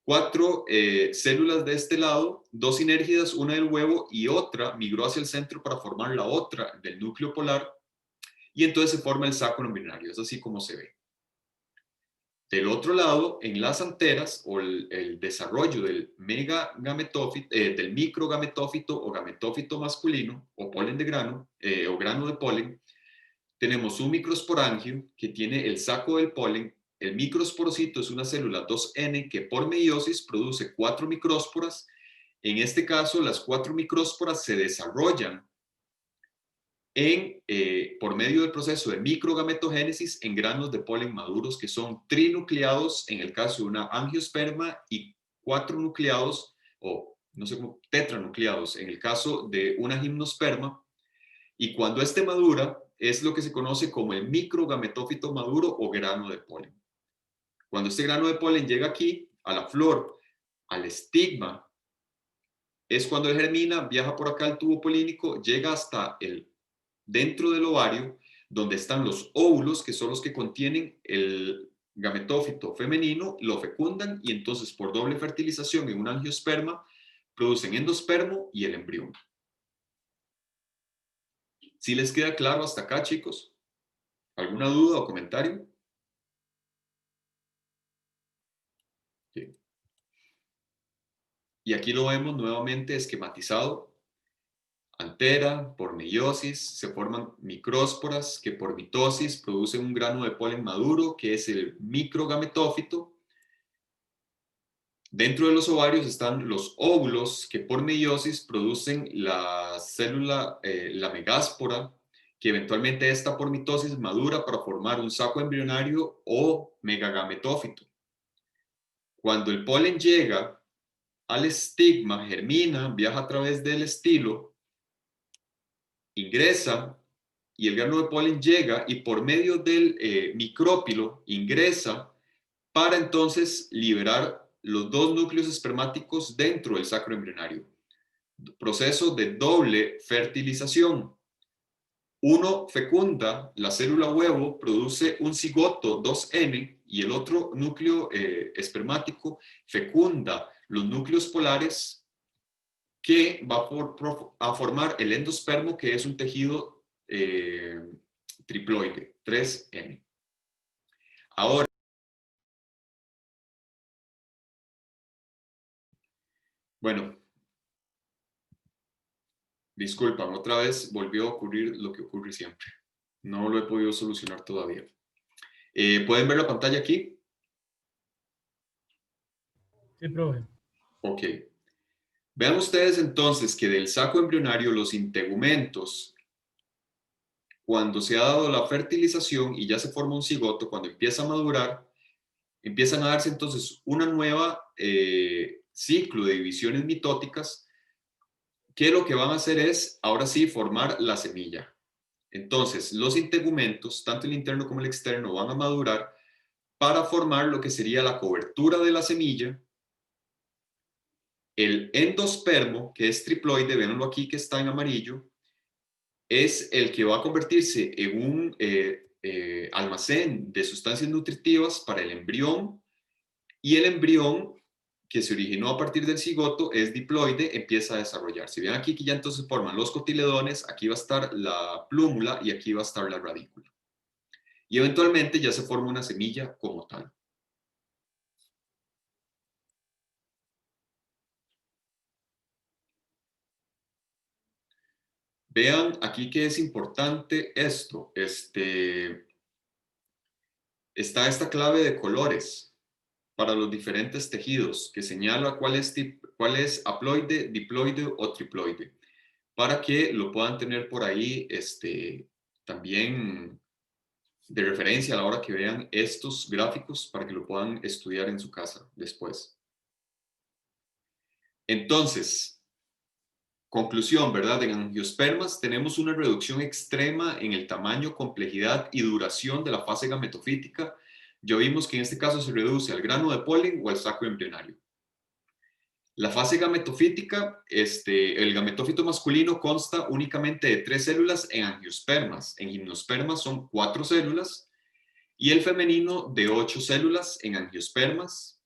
4 células de este lado, 2 sinérgidas, una del huevo y otra migró hacia el centro para formar la otra del núcleo polar, y entonces se forma el saco embrionario. Es así como se ve. Del otro lado, en las anteras, o el desarrollo del del microgametófito o gametófito masculino, o polen de grano, o grano de polen, tenemos un microsporangio que tiene el saco del polen. El microsporocito es una célula 2N que por meiosis produce 4 micrósporas. En este caso, las 4 micrósporas se desarrollan por medio del proceso de microgametogénesis en granos de polen maduros que son trinucleados en el caso de una angiosperma y 4 nucleados, o no sé cómo, tetranucleados en el caso de una gimnosperma. Y cuando este madura, es lo que se conoce como el microgametófito maduro o grano de polen. Cuando este grano de polen llega aquí, a la flor, al estigma, es cuando él germina, viaja por acá al tubo polínico, llega hasta dentro del ovario, donde están los óvulos, que son los que contienen el gametófito femenino, lo fecundan y entonces por doble fertilización en un angiosperma producen endospermo y el embrión. ¿Sí les queda claro hasta acá, chicos? ¿Alguna duda o comentario? Sí. Y aquí lo vemos nuevamente esquematizado. Antera, por meiosis, se forman micrósporas que por mitosis producen un grano de polen maduro, que es el microgametófito. Dentro de los ovarios están los óvulos que por meiosis producen la célula, la megáspora, que eventualmente esta por mitosis madura para formar un saco embrionario o megagametófito. Cuando el polen llega al estigma, germina, viaja a través del estilo, ingresa y el grano de polen llega y por medio del micrópilo ingresa para entonces liberar los dos núcleos espermáticos dentro del sacro embrionario. Proceso de doble fertilización. Uno fecunda, la célula huevo produce un cigoto 2N y el otro núcleo espermático fecunda los núcleos polares que va a formar el endospermo, que es un tejido triploide, 3N. Ahora, bueno, disculpan, otra vez volvió a ocurrir lo que ocurre siempre. No lo he podido solucionar todavía. ¿Pueden ver la pantalla aquí? Sí, profe. Ok. Vean ustedes entonces que del saco embrionario los integumentos, cuando se ha dado la fertilización y ya se forma un cigoto, cuando empieza a madurar, empiezan a darse entonces una nueva ciclo de divisiones mitóticas que lo que van a hacer es, ahora sí, formar la semilla. Entonces, los integumentos, tanto el interno como el externo, van a madurar para formar lo que sería la cobertura de la semilla. El endospermo, que es triploide, véanlo aquí que está en amarillo, es el que va a convertirse en un almacén de sustancias nutritivas para el embrión, y el embrión que se originó a partir del cigoto es diploide, empieza a desarrollarse. Vean aquí que ya entonces forman los cotiledones, aquí va a estar la plúmula y aquí va a estar la radícula. Y eventualmente ya se forma una semilla como tal. Vean aquí que es importante esto. Está esta clave de colores para los diferentes tejidos que señala cuál es haploide, diploide o triploide, para que lo puedan tener por ahí también de referencia a la hora que vean estos gráficos, para que lo puedan estudiar en su casa después. Entonces, conclusión, ¿verdad? En angiospermas tenemos una reducción extrema en el tamaño, complejidad y duración de la fase gametofítica. Ya vimos que en este caso se reduce al grano de polen o al saco embrionario. La fase gametofítica, el gametófito masculino consta únicamente de 3 células en angiospermas. En gimnospermas son 4 células y el femenino de 8 células en angiospermas.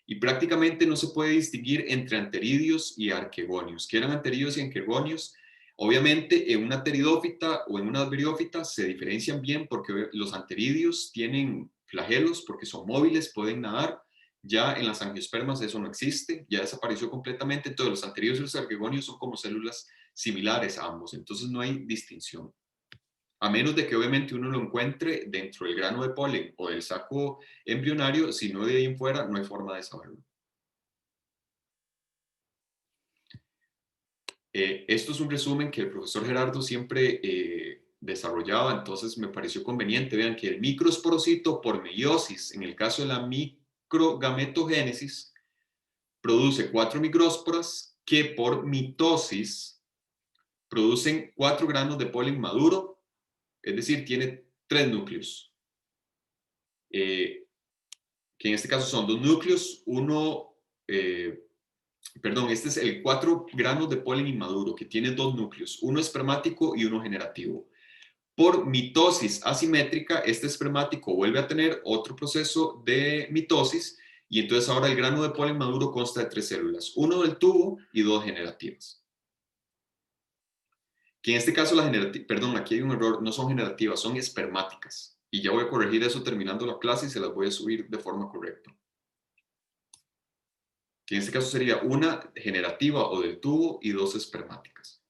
Y prácticamente no se puede distinguir entre anteridios y arquegonios. ¿Qué eran anteridios y arquegonios? Obviamente en una pteridófita o en una briófita se diferencian bien porque los anteridios tienen flagelos porque son móviles, pueden nadar. Ya en las angiospermas eso no existe, ya desapareció completamente. Entonces los anteridios y los arquegonios son como células similares a ambos, entonces no hay distinción. A menos de que obviamente uno lo encuentre dentro del grano de polen o del saco embrionario, si no de ahí en fuera no hay forma de saberlo. Esto es un resumen que el profesor Gerardo siempre desarrollaba, entonces me pareció conveniente. Vean que el microesporocito por meiosis, en el caso de la microgametogénesis, produce 4 micrósporas que por mitosis producen 4 granos de polen maduro, es decir, tiene 3 núcleos. Que en este caso son 2 núcleos, este es el 4 granos de polen inmaduro, que tiene 2 núcleos, uno espermático y uno generativo. Por mitosis asimétrica, este espermático vuelve a tener otro proceso de mitosis y entonces ahora el grano de polen maduro consta de 3 células, uno del tubo y 2 generativas. Que en este caso aquí hay un error, no son generativas, son espermáticas. Y ya voy a corregir eso terminando la clase y se las voy a subir de forma correcta. Que en este caso sería una generativa o del tubo y 2 espermáticas.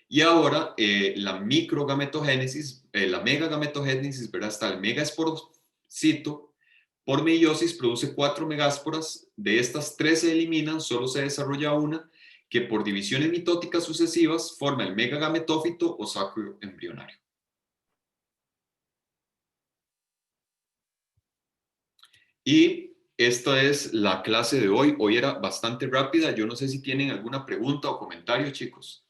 Y ahora la microgametogénesis, la megagametogénesis, ¿verdad? Está el cito, por meiosis produce 4 megásporas, de estas 3 se eliminan, solo se desarrolla una, que por divisiones mitóticas sucesivas forma el megagametófito o saco embrionario. Y esta es la clase de hoy. Hoy era bastante rápida. Yo no sé si tienen alguna pregunta o comentario, chicos.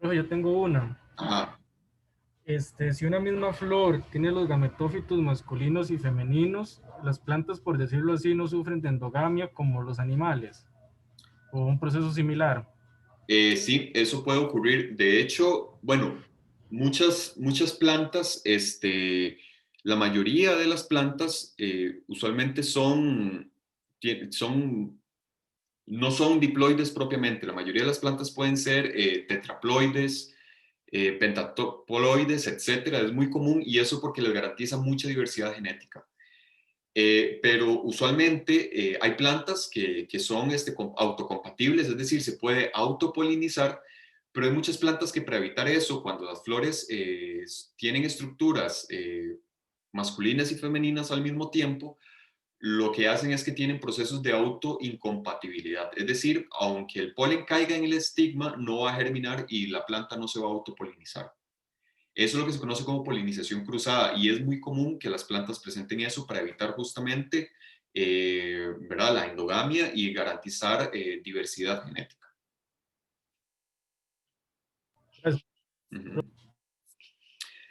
Yo tengo una. Ajá. Si una misma flor tiene los gametófitos masculinos y femeninos, las plantas, por decirlo así, no sufren de endogamia como los animales, o un proceso similar. Sí, eso puede ocurrir. De hecho, bueno, muchas plantas, la mayoría de las plantas usualmente no son diploides propiamente. La mayoría de las plantas pueden ser tetraploides, pentaploides, etcétera. Es muy común y eso porque les garantiza mucha diversidad genética. Pero usualmente hay plantas que son autocompatibles, es decir, se puede autopolinizar, pero hay muchas plantas que para evitar eso, cuando las flores tienen estructuras masculinas y femeninas al mismo tiempo, lo que hacen es que tienen procesos de autoincompatibilidad. Es decir, aunque el polen caiga en el estigma, no va a germinar y la planta no se va a autopolinizar. Eso es lo que se conoce como polinización cruzada y es muy común que las plantas presenten eso para evitar justamente ¿verdad? La endogamia y garantizar diversidad genética. Gracias. Uh-huh.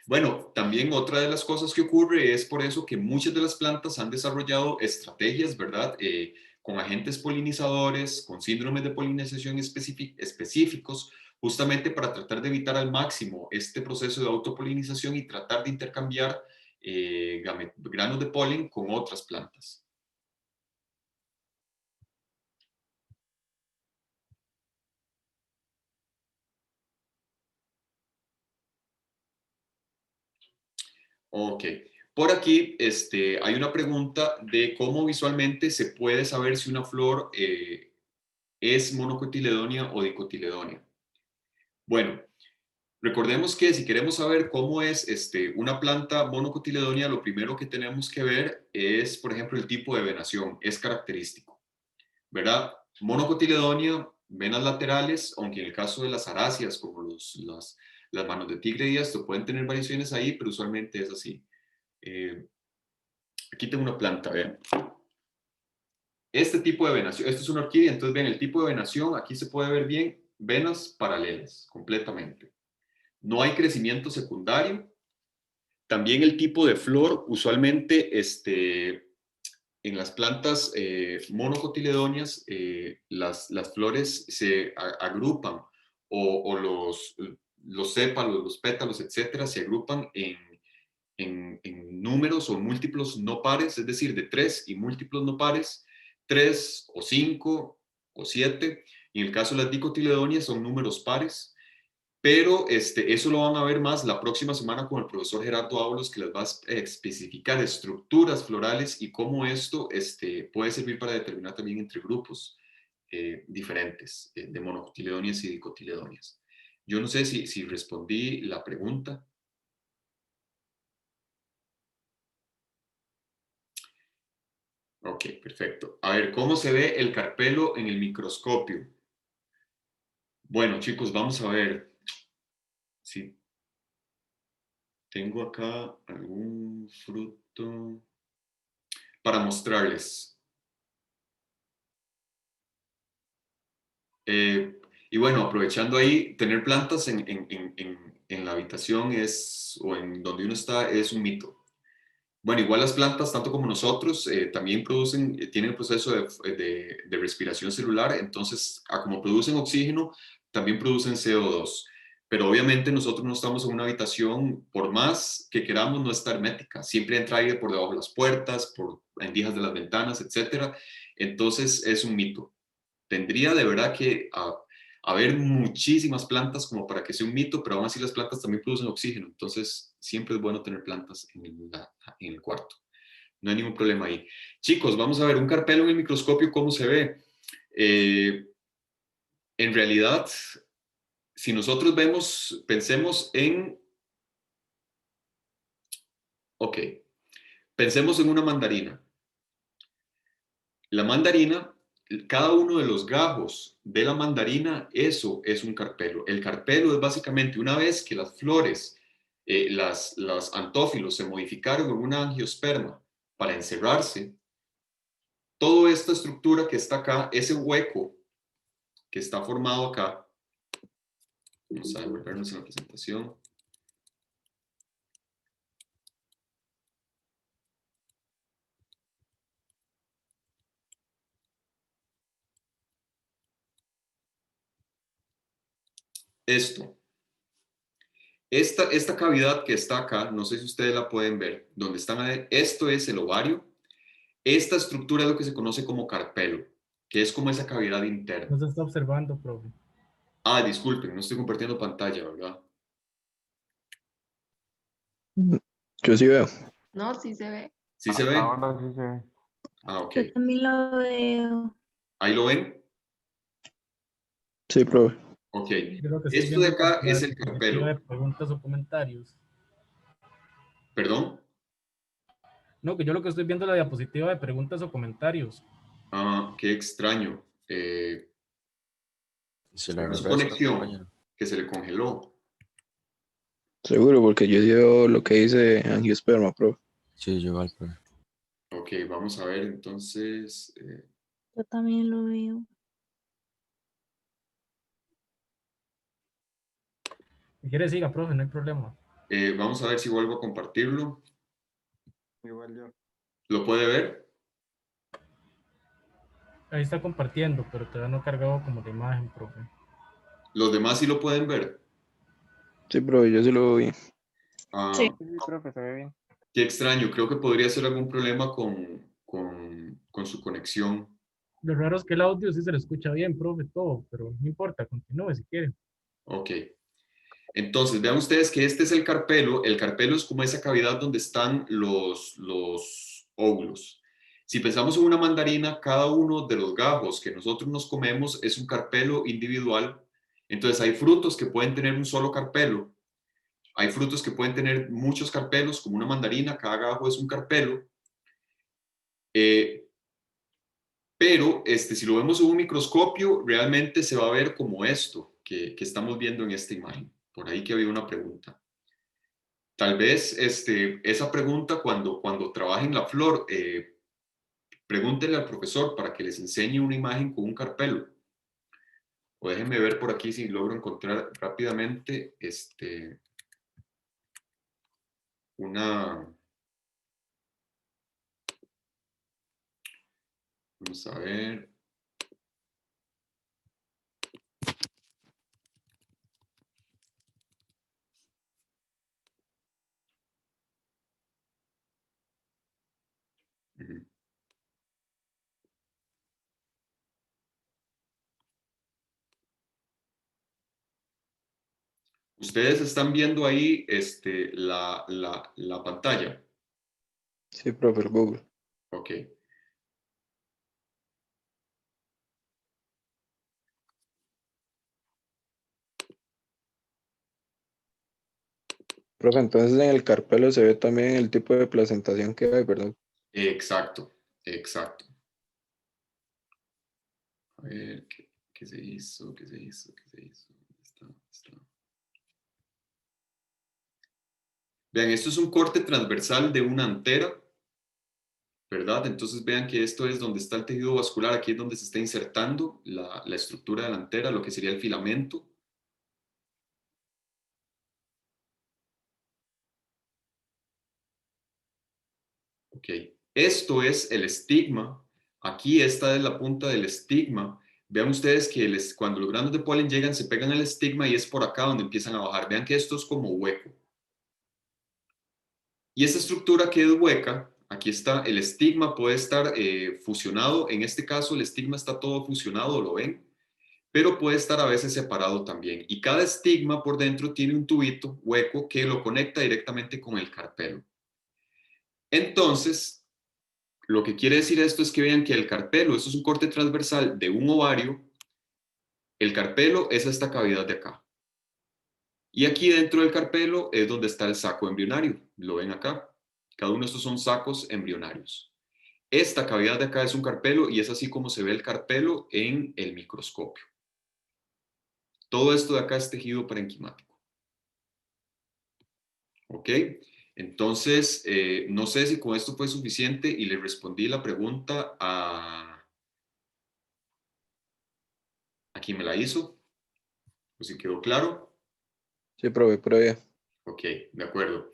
Bueno, también otra de las cosas que ocurre es por eso que muchas de las plantas han desarrollado estrategias, ¿verdad? Con agentes polinizadores, con síndromes de polinización específicos, justamente para tratar de evitar al máximo este proceso de autopolinización y tratar de intercambiar granos de polen con otras plantas. Ok. Por aquí hay una pregunta de cómo visualmente se puede saber si una flor es monocotiledónea o dicotiledónea. Bueno, recordemos que si queremos saber cómo es una planta monocotiledónea, lo primero que tenemos que ver es, por ejemplo, el tipo de venación. Es característico, ¿verdad? Monocotiledónea, venas laterales, aunque en el caso de las aráceas, como las manos de tigre y esto, pueden tener variaciones ahí, pero usualmente es así. Aquí tengo una planta, vean. Este tipo de venación, esto es una orquídea, entonces ven el tipo de venación, aquí se puede ver bien venas paralelas, completamente. No hay crecimiento secundario. También el tipo de flor, usualmente en las plantas monocotiledóneas, las flores se agrupan o los sépalos, los pétalos, etcétera, se agrupan en números o múltiplos no pares, es decir, de 3 y múltiplos no pares, 3 o 5 o 7. En el caso de las dicotiledóneas son números pares, pero eso lo van a ver más la próxima semana con el profesor Gerardo Ábalos, que les va a especificar estructuras florales y cómo esto puede servir para determinar también entre grupos diferentes de monocotiledóneas y dicotiledóneas. Yo no sé si respondí la pregunta. Ok, perfecto. A ver, ¿cómo se ve el carpelo en el microscopio? Bueno, chicos, vamos a ver si tengo acá algún fruto para mostrarles. Y bueno, aprovechando ahí, tener plantas en la habitación o en donde uno está es un mito. Bueno, igual las plantas, tanto como nosotros, también tienen el proceso de respiración celular, entonces, como producen oxígeno, también producen CO2. Pero obviamente nosotros no estamos en una habitación, por más que queramos, no está hermética. Siempre entra aire por debajo de las puertas, por endijas de las ventanas, etcétera. Entonces, es un mito. Tendría de verdad que haber muchísimas plantas como para que sea un mito, pero aún así las plantas también producen oxígeno, entonces siempre es bueno tener plantas en el cuarto. No hay ningún problema ahí. Chicos, vamos a ver un carpelo en el microscopio, ¿cómo se ve? En realidad, si nosotros pensemos en Ok, pensemos en una mandarina. La mandarina, cada uno de los gajos de la mandarina, eso es un carpelo. El carpelo es básicamente una vez que las flores, las antófilos se modificaron en una angiosperma para encerrarse, toda esta estructura que está acá, ese hueco que está formado acá, vamos a devolvernos en la presentación. Esta cavidad que está acá, no sé si ustedes la pueden ver, donde están, esto es el ovario. Esta estructura es lo que se conoce como carpelo, que es como esa cavidad interna. No se está observando, profe. Ah, disculpen, no estoy compartiendo pantalla, ¿verdad? Yo sí veo. No, sí se ve. ¿Sí se ve? Ahora sí se ve. Ah, ok. Yo también lo veo. ¿Ahí lo ven? Sí, profe. Ok. Yo lo que estoy Esto de viendo acá la es el diapositiva de carpelo. preguntas o comentarios. ¿Perdón? No, que yo lo que estoy viendo es la diapositiva de preguntas o comentarios. Ah, qué extraño. Se le Su refresca, conexión compañero. que se le congeló. Seguro, porque yo dio lo que dice angiosperma, profe. Sí, yo igual, profe. Ok, vamos a ver entonces. Yo también lo veo. Si quiere, siga, profe, no hay problema. Vamos a ver si vuelvo a compartirlo. Igual yo. ¿Lo puede ver? Ahí está compartiendo, pero todavía no ha cargado como la imagen, profe. ¿Los demás sí lo pueden ver? Sí, profe, yo sí lo vi. Ah, Sí. Sí, profe, se ve bien. qué extraño. Creo que podría ser algún problema con su conexión. Lo raro es que el audio sí se le escucha bien, profe, todo, pero no importa, continúe si quiere. Ok. Entonces, vean ustedes que este es el carpelo. El carpelo es como esa cavidad donde están los óvulos. Si pensamos en una mandarina, cada uno de los gajos que nosotros nos comemos es un carpelo individual. Entonces, hay frutos que pueden tener un solo carpelo. Hay frutos que pueden tener muchos carpelos, como una mandarina, cada gajo es un carpelo. Pero si lo vemos en un microscopio, realmente se va a ver como esto que estamos viendo en esta imagen. Por ahí que había una pregunta. Tal vez esa pregunta cuando trabajen la flor, pregúntenle al profesor para que les enseñe una imagen con un carpelo. O déjenme ver por aquí si logro encontrar rápidamente una... Vamos a ver. Ujú. Ustedes están viendo ahí la pantalla. Sí, profe, el Google. Ok. Profe, entonces en el carpelo se ve también el tipo de placentación que hay, ¿verdad? Exacto, exacto. A ver, ¿qué se hizo? ¿Qué se hizo? ¿Qué se hizo? ¿Dónde está? Vean, esto es un corte transversal de una antera, ¿verdad? Entonces vean que esto es donde está el tejido vascular, aquí es donde se está insertando la estructura de la antera, lo que sería el filamento. Ok, esto es el estigma. Aquí esta es la punta del estigma. Vean ustedes que cuando los granos de polen llegan, se pegan al estigma y es por acá donde empiezan a bajar. Vean que esto es como hueco. Y esta estructura que es hueca, aquí está, el estigma puede estar fusionado. En este caso, el estigma está todo fusionado, ¿lo ven? Pero puede estar a veces separado también. Y cada estigma por dentro tiene un tubito hueco que lo conecta directamente con el carpelo. Entonces, lo que quiere decir esto es que vean que el carpelo, esto es un corte transversal de un ovario, el carpelo es esta cavidad de acá. Y aquí dentro del carpelo es donde está el saco embrionario, lo ven acá. Cada uno de estos son sacos embrionarios. Esta cavidad de acá es un carpelo y es así como se ve el carpelo en el microscopio. Todo esto de acá es tejido parenquimático. ¿Ok? Entonces, no sé si con esto fue suficiente y le respondí la pregunta a quien me la hizo. O si quedó claro. Sí, profe, por ahí. Ok, de acuerdo.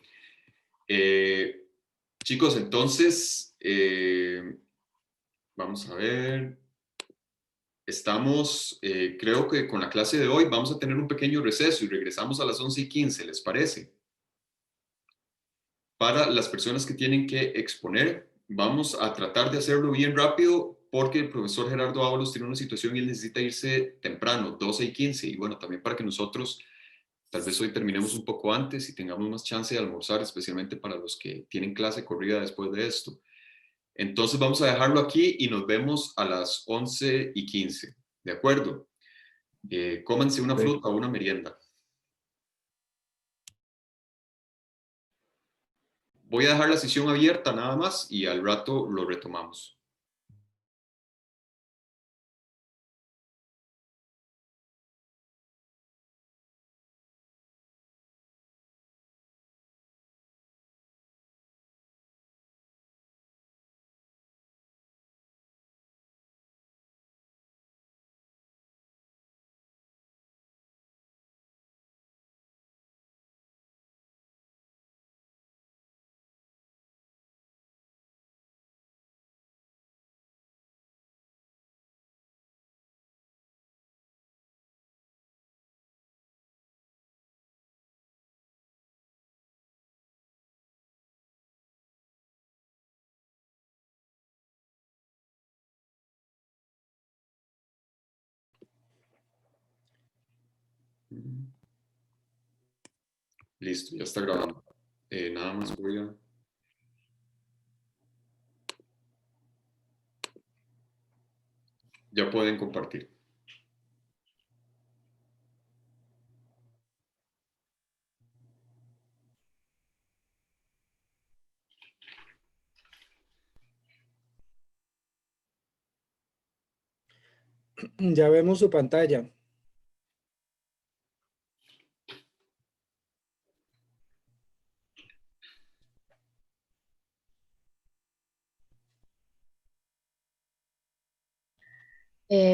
Chicos, entonces, vamos a ver. Estamos, creo que con la clase de hoy vamos a tener un pequeño receso y regresamos a las 11:15, ¿les parece? Para las personas que tienen que exponer, vamos a tratar de hacerlo bien rápido porque el profesor Gerardo Ábalos tiene una situación y él necesita irse temprano, 12:15. Y bueno, también para que nosotros tal vez hoy terminemos un poco antes y tengamos más chance de almorzar, especialmente para los que tienen clase corrida después de esto. Entonces vamos a dejarlo aquí y nos vemos a las 11:15. ¿De acuerdo? Cómanse una fruta o una merienda. Voy a dejar la sesión abierta nada más y al rato lo retomamos. Listo, ya está grabando. Nada más voy a... Ya pueden compartir. Ya vemos su pantalla.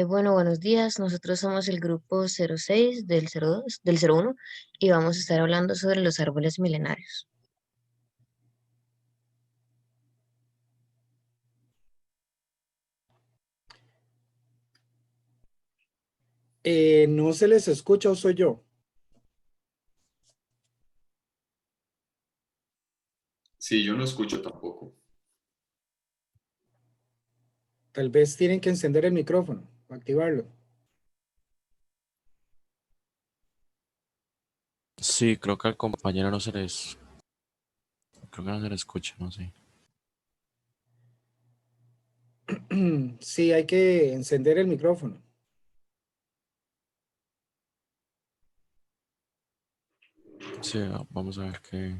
Bueno, buenos días. Nosotros somos el grupo 06 del 02, del 01 y vamos a estar hablando sobre los árboles milenarios. ¿No se les escucha o soy yo? Sí, yo no escucho tampoco. Tal vez tienen que encender el micrófono o activarlo. Sí, creo que al compañero no se les... Creo que no se le escucha, no sé. Sí, hay que encender el micrófono. Sí, vamos a ver qué...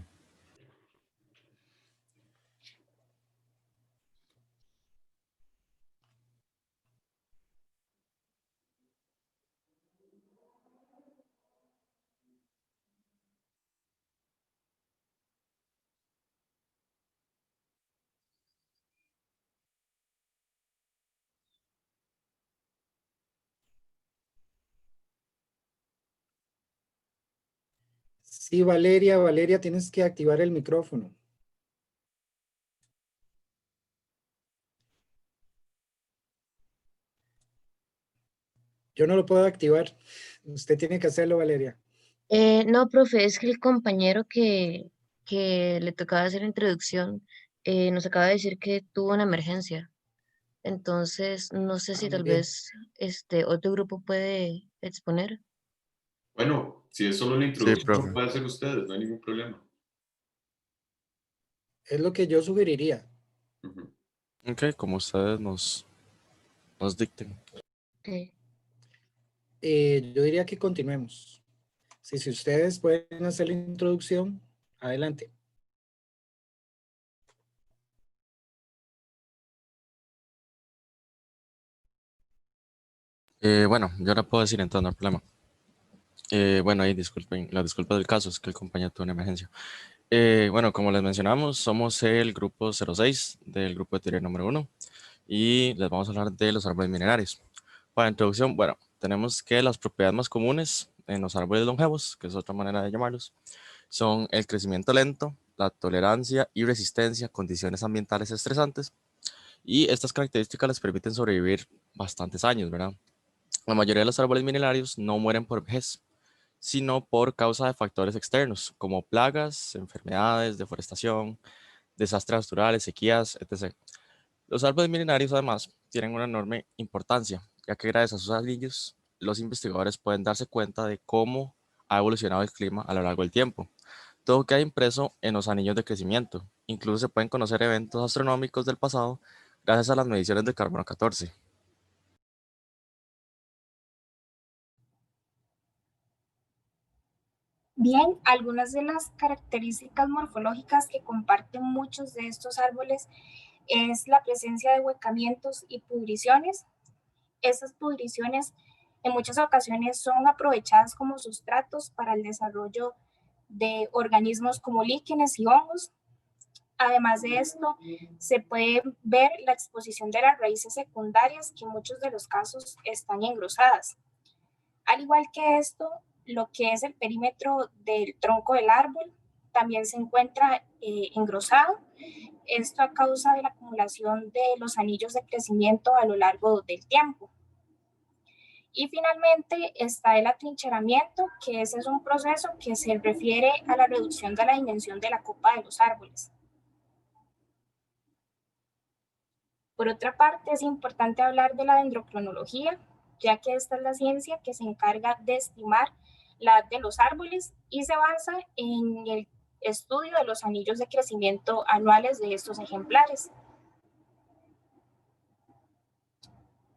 Sí, Valeria, tienes que activar el micrófono. Yo no lo puedo activar. Usted tiene que hacerlo, Valeria. No, profe, es que el compañero que le tocaba hacer introducción nos acaba de decir que tuvo una emergencia. Entonces, no sé si Muy tal bien. vez este otro grupo puede exponer. Bueno, si es solo la Sí, introducción, lo profe. pueden hacer ustedes, no hay ningún problema. Es lo que yo sugeriría. Ujú. Ok, como ustedes nos dicten. Ok. Yo diría que continuemos. Si ustedes pueden hacer la introducción, adelante. Bueno, yo la puedo decir entonces, no hay problema. Bueno, ahí disculpen, la disculpa del caso es que el compañero tuvo una emergencia. Bueno, como les mencionamos, somos el grupo 06 del grupo de teoría número 1 y les vamos a hablar de los árboles milenarios. Para introducción, bueno, tenemos que las propiedades más comunes en los árboles longevos, que es otra manera de llamarlos, son el crecimiento lento, la tolerancia y resistencia a condiciones ambientales estresantes, y estas características les permiten sobrevivir bastantes años, ¿verdad? La mayoría de los árboles milenarios no mueren por vejez, sino por causa de factores externos, como plagas, enfermedades, deforestación, desastres naturales, sequías, etc. Los árboles milenarios, además, tienen una enorme importancia, ya que gracias a sus anillos, los investigadores pueden darse cuenta de cómo ha evolucionado el clima a lo largo del tiempo. Todo queda impreso en los anillos de crecimiento. Incluso se pueden conocer eventos astronómicos del pasado gracias a las mediciones de carbono 14. Bien, algunas de las características morfológicas que comparten muchos de estos árboles es la presencia de huecamientos y pudriciones. Estas pudriciones en muchas ocasiones son aprovechadas como sustratos para el desarrollo de organismos como líquenes y hongos. Además de esto, se puede ver la exposición de las raíces secundarias, que en muchos de los casos están engrosadas. Al igual que esto, lo que es el perímetro del tronco del árbol también se encuentra engrosado. Esto a causa de la acumulación de los anillos de crecimiento a lo largo del tiempo. Y finalmente está el atrincheramiento, que ese es un proceso que se refiere a la reducción de la dimensión de la copa de los árboles. Por otra parte, es importante hablar de la dendrocronología, ya que esta es la ciencia que se encarga de estimar la edad de los árboles y se basa en el estudio de los anillos de crecimiento anuales de estos ejemplares.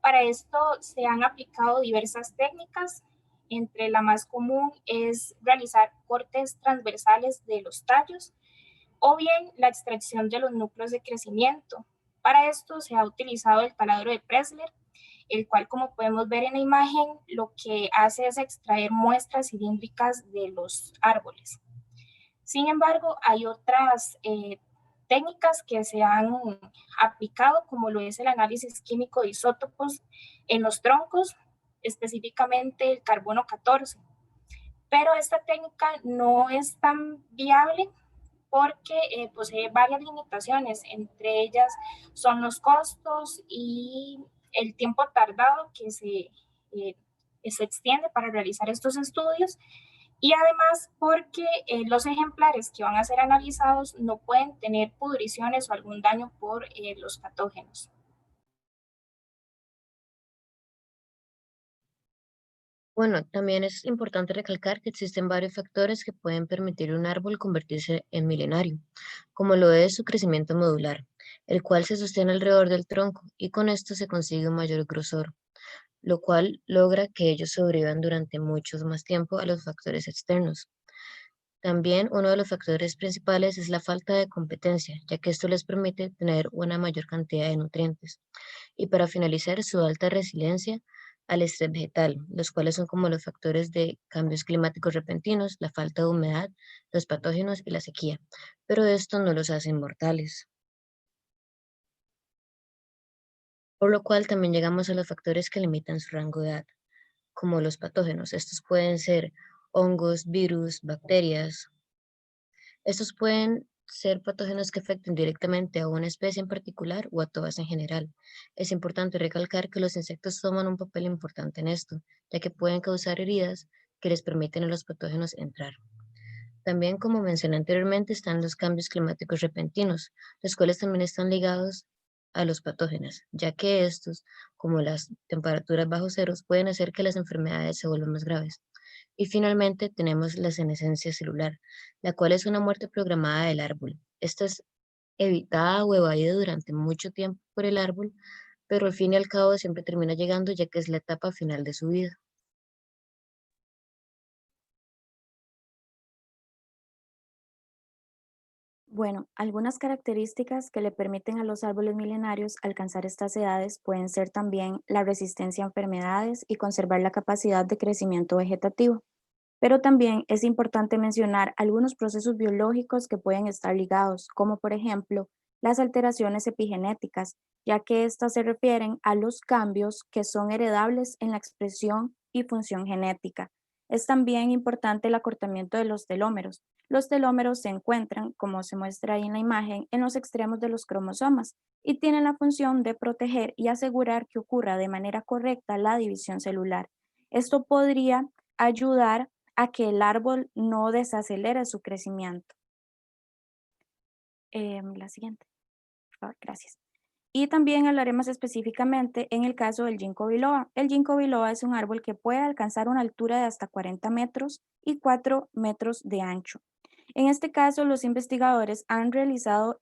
Para esto se han aplicado diversas técnicas. Entre la más común es realizar cortes transversales de los tallos o bien la extracción de los núcleos de crecimiento. Para esto se ha utilizado el taladro de Pressler, el cual, como podemos ver en la imagen, lo que hace es extraer muestras cilíndricas de los árboles. Sin embargo, hay otras técnicas que se han aplicado, como lo es el análisis químico de isótopos en los troncos, específicamente el carbono 14. Pero esta técnica no es tan viable porque posee varias limitaciones, entre ellas son los costos y el tiempo tardado que se extiende para realizar estos estudios, y además porque los ejemplares que van a ser analizados no pueden tener pudriciones o algún daño por los patógenos. Bueno, también es importante recalcar que existen varios factores que pueden permitir a un árbol convertirse en milenario, como lo es su crecimiento modular, el cual se sostiene alrededor del tronco y con esto se consigue un mayor grosor, lo cual logra que ellos sobrevivan durante mucho más tiempo a los factores externos. También uno de los factores principales es la falta de competencia, ya que esto les permite tener una mayor cantidad de nutrientes. Y para finalizar, su alta resiliencia al estrés vegetal, los cuales son como los factores de cambios climáticos repentinos, la falta de humedad, los patógenos y la sequía. Pero esto no los hace inmortales. Por lo cual también llegamos a los factores que limitan su rango de edad, como los patógenos. Estos pueden ser hongos, virus, bacterias. Estos pueden ser patógenos que afecten directamente a una especie en particular o a todas en general. Es importante recalcar que los insectos toman un papel importante en esto, ya que pueden causar heridas que les permiten a los patógenos entrar. También, como mencioné anteriormente, están los cambios climáticos repentinos, los cuales también están ligados a los patógenos, ya que estos, como las temperaturas bajo ceros, pueden hacer que las enfermedades se vuelvan más graves. Y finalmente tenemos la senescencia celular, la cual es una muerte programada del árbol. Esta es evitada o evadida durante mucho tiempo por el árbol, pero al fin y al cabo siempre termina llegando, ya que es la etapa final de su vida. Bueno, algunas características que le permiten a los árboles milenarios alcanzar estas edades pueden ser también la resistencia a enfermedades y conservar la capacidad de crecimiento vegetativo. Pero también es importante mencionar algunos procesos biológicos que pueden estar ligados, como por ejemplo las alteraciones epigenéticas, ya que estas se refieren a los cambios que son heredables en la expresión y función genética. Es también importante el acortamiento de los telómeros. Los telómeros se encuentran, como se muestra ahí en la imagen, en los extremos de los cromosomas y tienen la función de proteger y asegurar que ocurra de manera correcta la división celular. Esto podría ayudar a que el árbol no desacelere su crecimiento. La siguiente, por favor, gracias. Y también hablaré más específicamente en el caso del ginkgo biloba. El ginkgo biloba es un árbol que puede alcanzar una altura de hasta 40 metros y 4 metros de ancho. En este caso, los investigadores han realizado,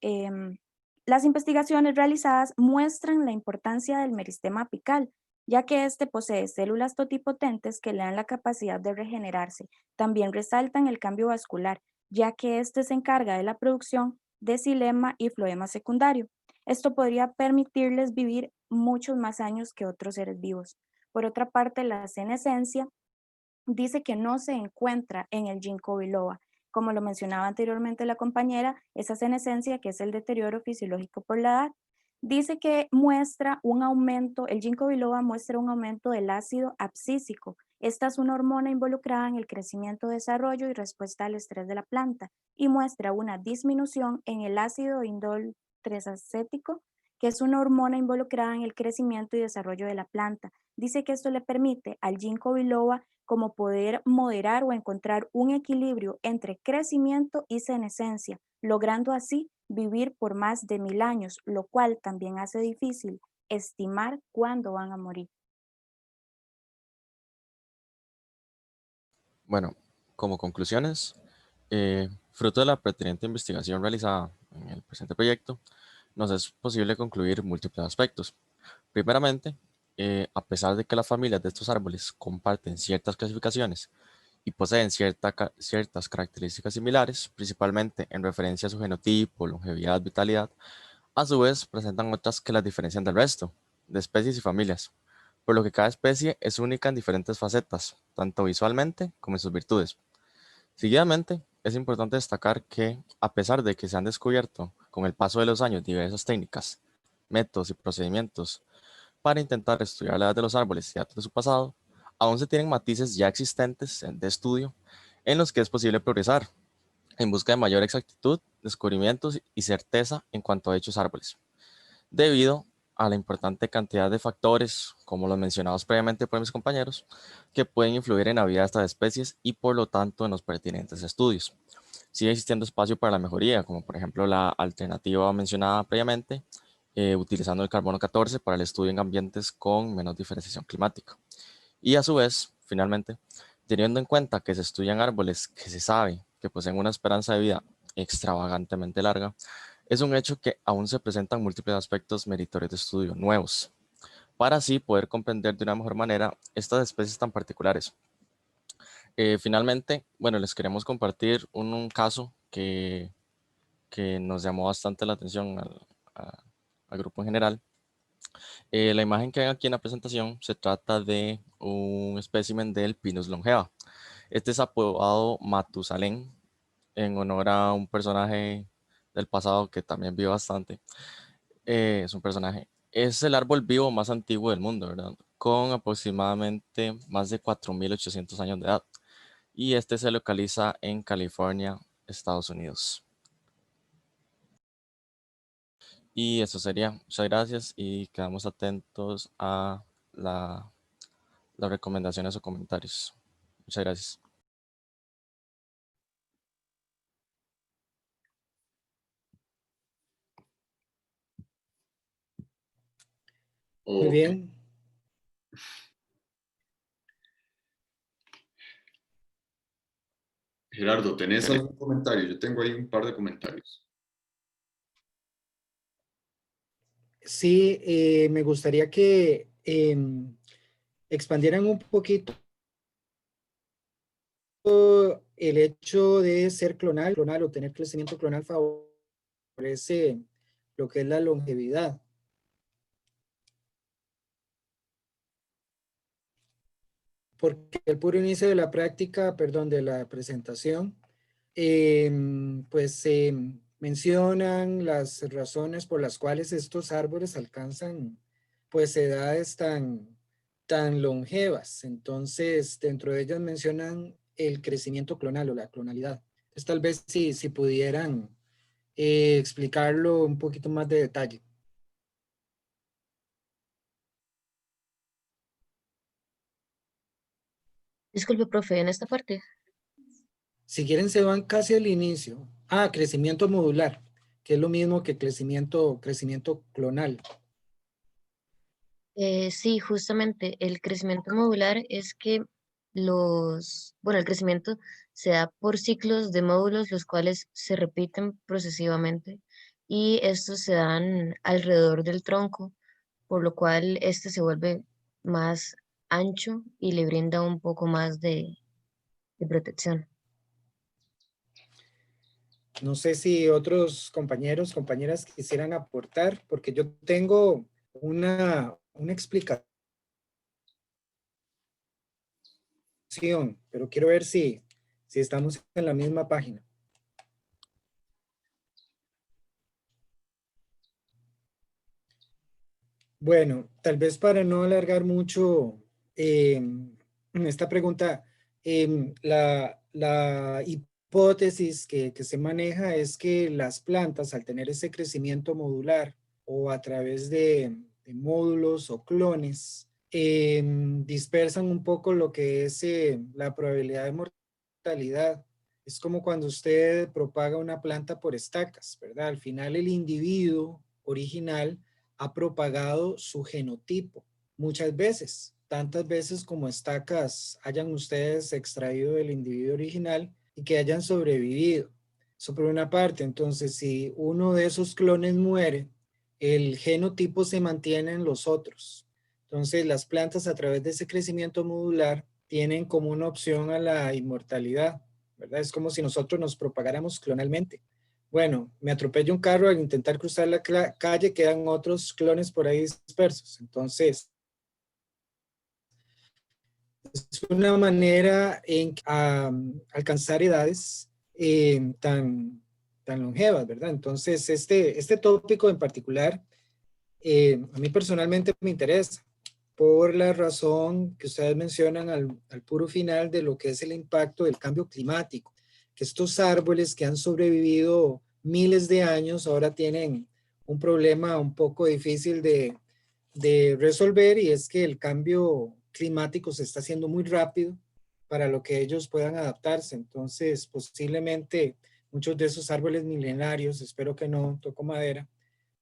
las investigaciones realizadas muestran la importancia del meristema apical, ya que este posee células totipotentes que le dan la capacidad de regenerarse. También resaltan el cambio vascular, ya que este se encarga de la producción de xilema y floema secundario. Esto podría permitirles vivir muchos más años que otros seres vivos. Por otra parte, la senescencia dice que no se encuentra en el ginkgo biloba. Como lo mencionaba anteriormente la compañera, esa senescencia, que es el deterioro fisiológico por la edad, dice que muestra un aumento, el ginkgo biloba muestra un aumento del ácido abscísico. Esta es una hormona involucrada en el crecimiento, desarrollo y respuesta al estrés de la planta y muestra una disminución en el ácido indol 3-acético, que es una hormona involucrada en el crecimiento y desarrollo de la planta. Dice que esto le permite al ginkgo biloba como poder moderar o encontrar un equilibrio entre crecimiento y senescencia, logrando así vivir por más de 1000 años, lo cual también hace difícil estimar cuándo van a morir. Bueno, como conclusiones, fruto de la pertinente investigación realizada en el presente proyecto, nos es posible concluir múltiples aspectos. Primeramente, a pesar de que las familias de estos árboles comparten ciertas clasificaciones y poseen ciertas características similares, principalmente en referencia a su genotipo, longevidad, vitalidad, a su vez presentan otras que las diferencian del resto de especies y familias, por lo que cada especie es única en diferentes facetas, tanto visualmente como en sus virtudes. Seguidamente, es importante destacar que, a pesar de que se han descubierto con el paso de los años diversas técnicas, métodos y procedimientos para intentar estudiar la edad de los árboles y datos de su pasado, aún se tienen matices ya existentes de estudio en los que es posible progresar en busca de mayor exactitud, descubrimientos y certeza en cuanto a dichos árboles, debido a la importante cantidad de factores, como los mencionados previamente por mis compañeros, que pueden influir en la vida de estas especies y por lo tanto en los pertinentes estudios. Sigue existiendo espacio para la mejoría, como por ejemplo la alternativa mencionada previamente, utilizando el carbono 14 para el estudio en ambientes con menos diferenciación climática. Y a su vez, finalmente, teniendo en cuenta que se estudian árboles que se sabe que poseen una esperanza de vida extravagantemente larga, es un hecho que aún se presentan múltiples aspectos meritorios de estudio nuevos, para así poder comprender de una mejor manera estas especies tan particulares. Finalmente, bueno, les queremos compartir un caso que nos llamó bastante la atención al grupo en general. La imagen que ven aquí en la presentación se trata de un espécimen del Pinus longeva. Este es apodado Matusalén en honor a un personaje del pasado que también vive bastante. Es un personaje. Es el árbol vivo más antiguo del mundo, ¿verdad? Con aproximadamente más de 4800 años de edad. Y este se localiza en California, Estados Unidos. Y eso sería. Muchas gracias y quedamos atentos a las recomendaciones o comentarios. Muchas gracias. Muy Ok. bien. Gerardo, ¿tenés algún comentario? Yo tengo ahí un par de comentarios. Sí, me gustaría que expandieran un poquito el hecho de ser clonal o tener crecimiento clonal favorable favorece lo que es la longevidad. Porque el puro inicio de la práctica, perdón, de la presentación, pues mencionan las razones por las cuales estos árboles alcanzan pues edades tan longevas. Entonces, dentro de ellas mencionan el crecimiento clonal o la clonalidad. Entonces, tal vez si pudieran explicarlo un poquito más de detalle. Disculpe, profe, en esta parte. Si quieren, se van casi al inicio. Crecimiento modular, que es lo mismo que crecimiento clonal. Sí, justamente el crecimiento modular es que el crecimiento se da por ciclos de módulos los cuales se repiten procesivamente y estos se dan alrededor del tronco, por lo cual este se vuelve más ancho y le brinda un poco más de protección. No sé si otros compañeros, compañeras quisieran aportar, porque yo tengo una explicación, pero quiero ver si estamos en la misma página. Bueno, tal vez para no alargar mucho esta pregunta, la hipótesis que se maneja es que las plantas, al tener ese crecimiento modular o a través de módulos o clones, dispersan un poco lo que es la probabilidad de mortalidad. Es como cuando usted propaga una planta por estacas, ¿verdad? Al final el individuo original ha propagado su genotipo muchas veces, tantas veces como estacas hayan ustedes extraído del individuo original y que hayan sobrevivido. Eso por una parte. Entonces, si uno de esos clones muere, el genotipo se mantiene en los otros. Entonces, las plantas a través de ese crecimiento modular tienen como una opción a la inmortalidad, ¿verdad? Es como si nosotros nos propagáramos clonalmente. Bueno, me atropella un carro al intentar cruzar la calle, quedan otros clones por ahí dispersos. Entonces, es una manera en alcanzar edades tan longevas, ¿verdad? Entonces, este tópico en particular, a mí personalmente me interesa por la razón que ustedes mencionan al puro final de lo que es el impacto del cambio climático, que estos árboles que han sobrevivido miles de años ahora tienen un problema un poco difícil de resolver, y es que el cambio climático se está haciendo muy rápido para lo que ellos puedan adaptarse. Entonces, posiblemente muchos de esos árboles milenarios, espero que no, toco madera,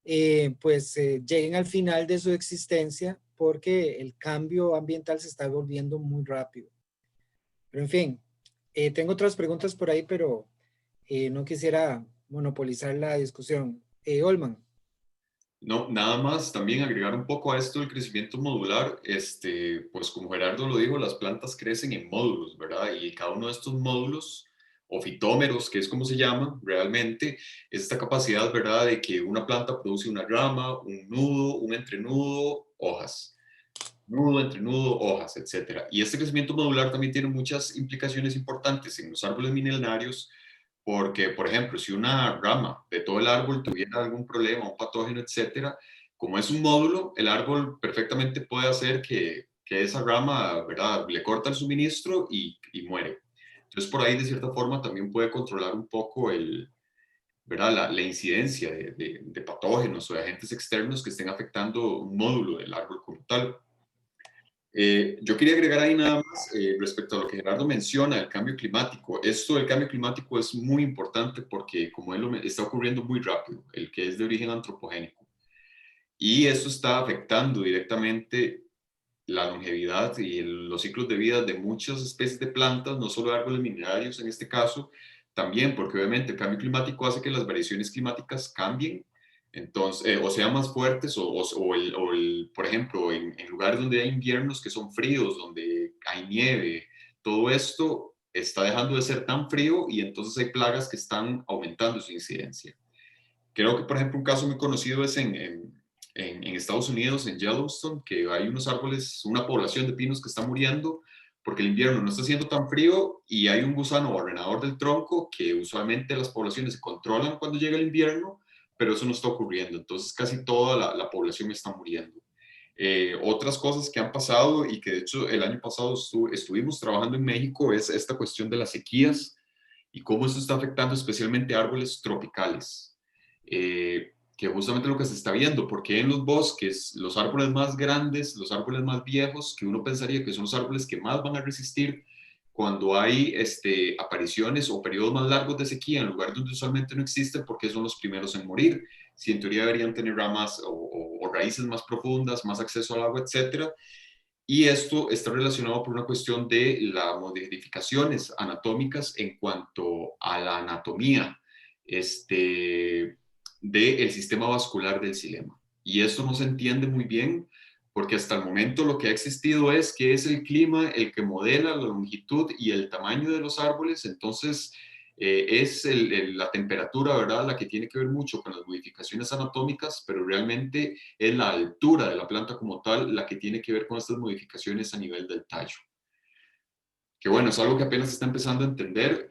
lleguen al final de su existencia porque el cambio ambiental se está volviendo muy rápido. Pero en fin, tengo otras preguntas por ahí, pero no quisiera monopolizar la discusión. Olman. No, nada más también agregar un poco a esto del crecimiento modular, pues como Gerardo lo dijo, las plantas crecen en módulos, ¿verdad? Y cada uno de estos módulos, o fitómeros, que es como se llama realmente, es esta capacidad, ¿verdad?, de que una planta produce una rama, un nudo, un entrenudo, hojas. Nudo, entrenudo, hojas, etc. Y este crecimiento modular también tiene muchas implicaciones importantes en los árboles milenarios, porque, por ejemplo, si una rama de todo el árbol tuviera algún problema, un patógeno, etcétera, como es un módulo, el árbol perfectamente puede hacer que esa rama, ¿verdad?, le corta el suministro y muere. Entonces, por ahí, de cierta forma, también puede controlar un poco ¿verdad?, la incidencia de patógenos o de agentes externos que estén afectando un módulo del árbol como tal. Yo quería agregar ahí nada más respecto a lo que Gerardo menciona, el cambio climático. Esto del cambio climático es muy importante porque, como él está ocurriendo muy rápido, el que es de origen antropogénico. Y eso está afectando directamente la longevidad y los ciclos de vida de muchas especies de plantas, no solo árboles minerarios en este caso, también porque obviamente el cambio climático hace que las variaciones climáticas cambien, entonces, o sean más fuertes, por ejemplo, en lugares donde hay inviernos que son fríos, donde hay nieve, todo esto está dejando de ser tan frío y entonces hay plagas que están aumentando su incidencia. Creo que, por ejemplo, un caso muy conocido es en Estados Unidos, en Yellowstone, que hay unos árboles, una población de pinos que está muriendo porque el invierno no está siendo tan frío y hay un gusano barrenador del tronco que usualmente las poblaciones se controlan cuando llega el invierno, pero eso no está ocurriendo. Entonces casi toda la población está muriendo. Otras cosas que han pasado y que de hecho el año pasado estuvimos trabajando en México es esta cuestión de las sequías y cómo esto está afectando especialmente árboles tropicales. Que justamente lo que se está viendo, porque en los bosques, los árboles más grandes, los árboles más viejos, que uno pensaría que son los árboles que más van a resistir cuando hay apariciones o periodos más largos de sequía en lugares donde usualmente no existen, porque son los primeros en morir. Si en teoría deberían tener ramas o raíces más profundas, más acceso al agua, etcétera. Y esto está relacionado por una cuestión de las modificaciones anatómicas en cuanto a la anatomía del sistema vascular del xilema. Y esto no se entiende muy bien porque hasta el momento lo que ha existido es que es el clima el que modela la longitud y el tamaño de los árboles. Entonces es la temperatura, ¿verdad?, la que tiene que ver mucho con las modificaciones anatómicas, pero realmente es la altura de la planta como tal la que tiene que ver con estas modificaciones a nivel del tallo. Que bueno, es algo que apenas se está empezando a entender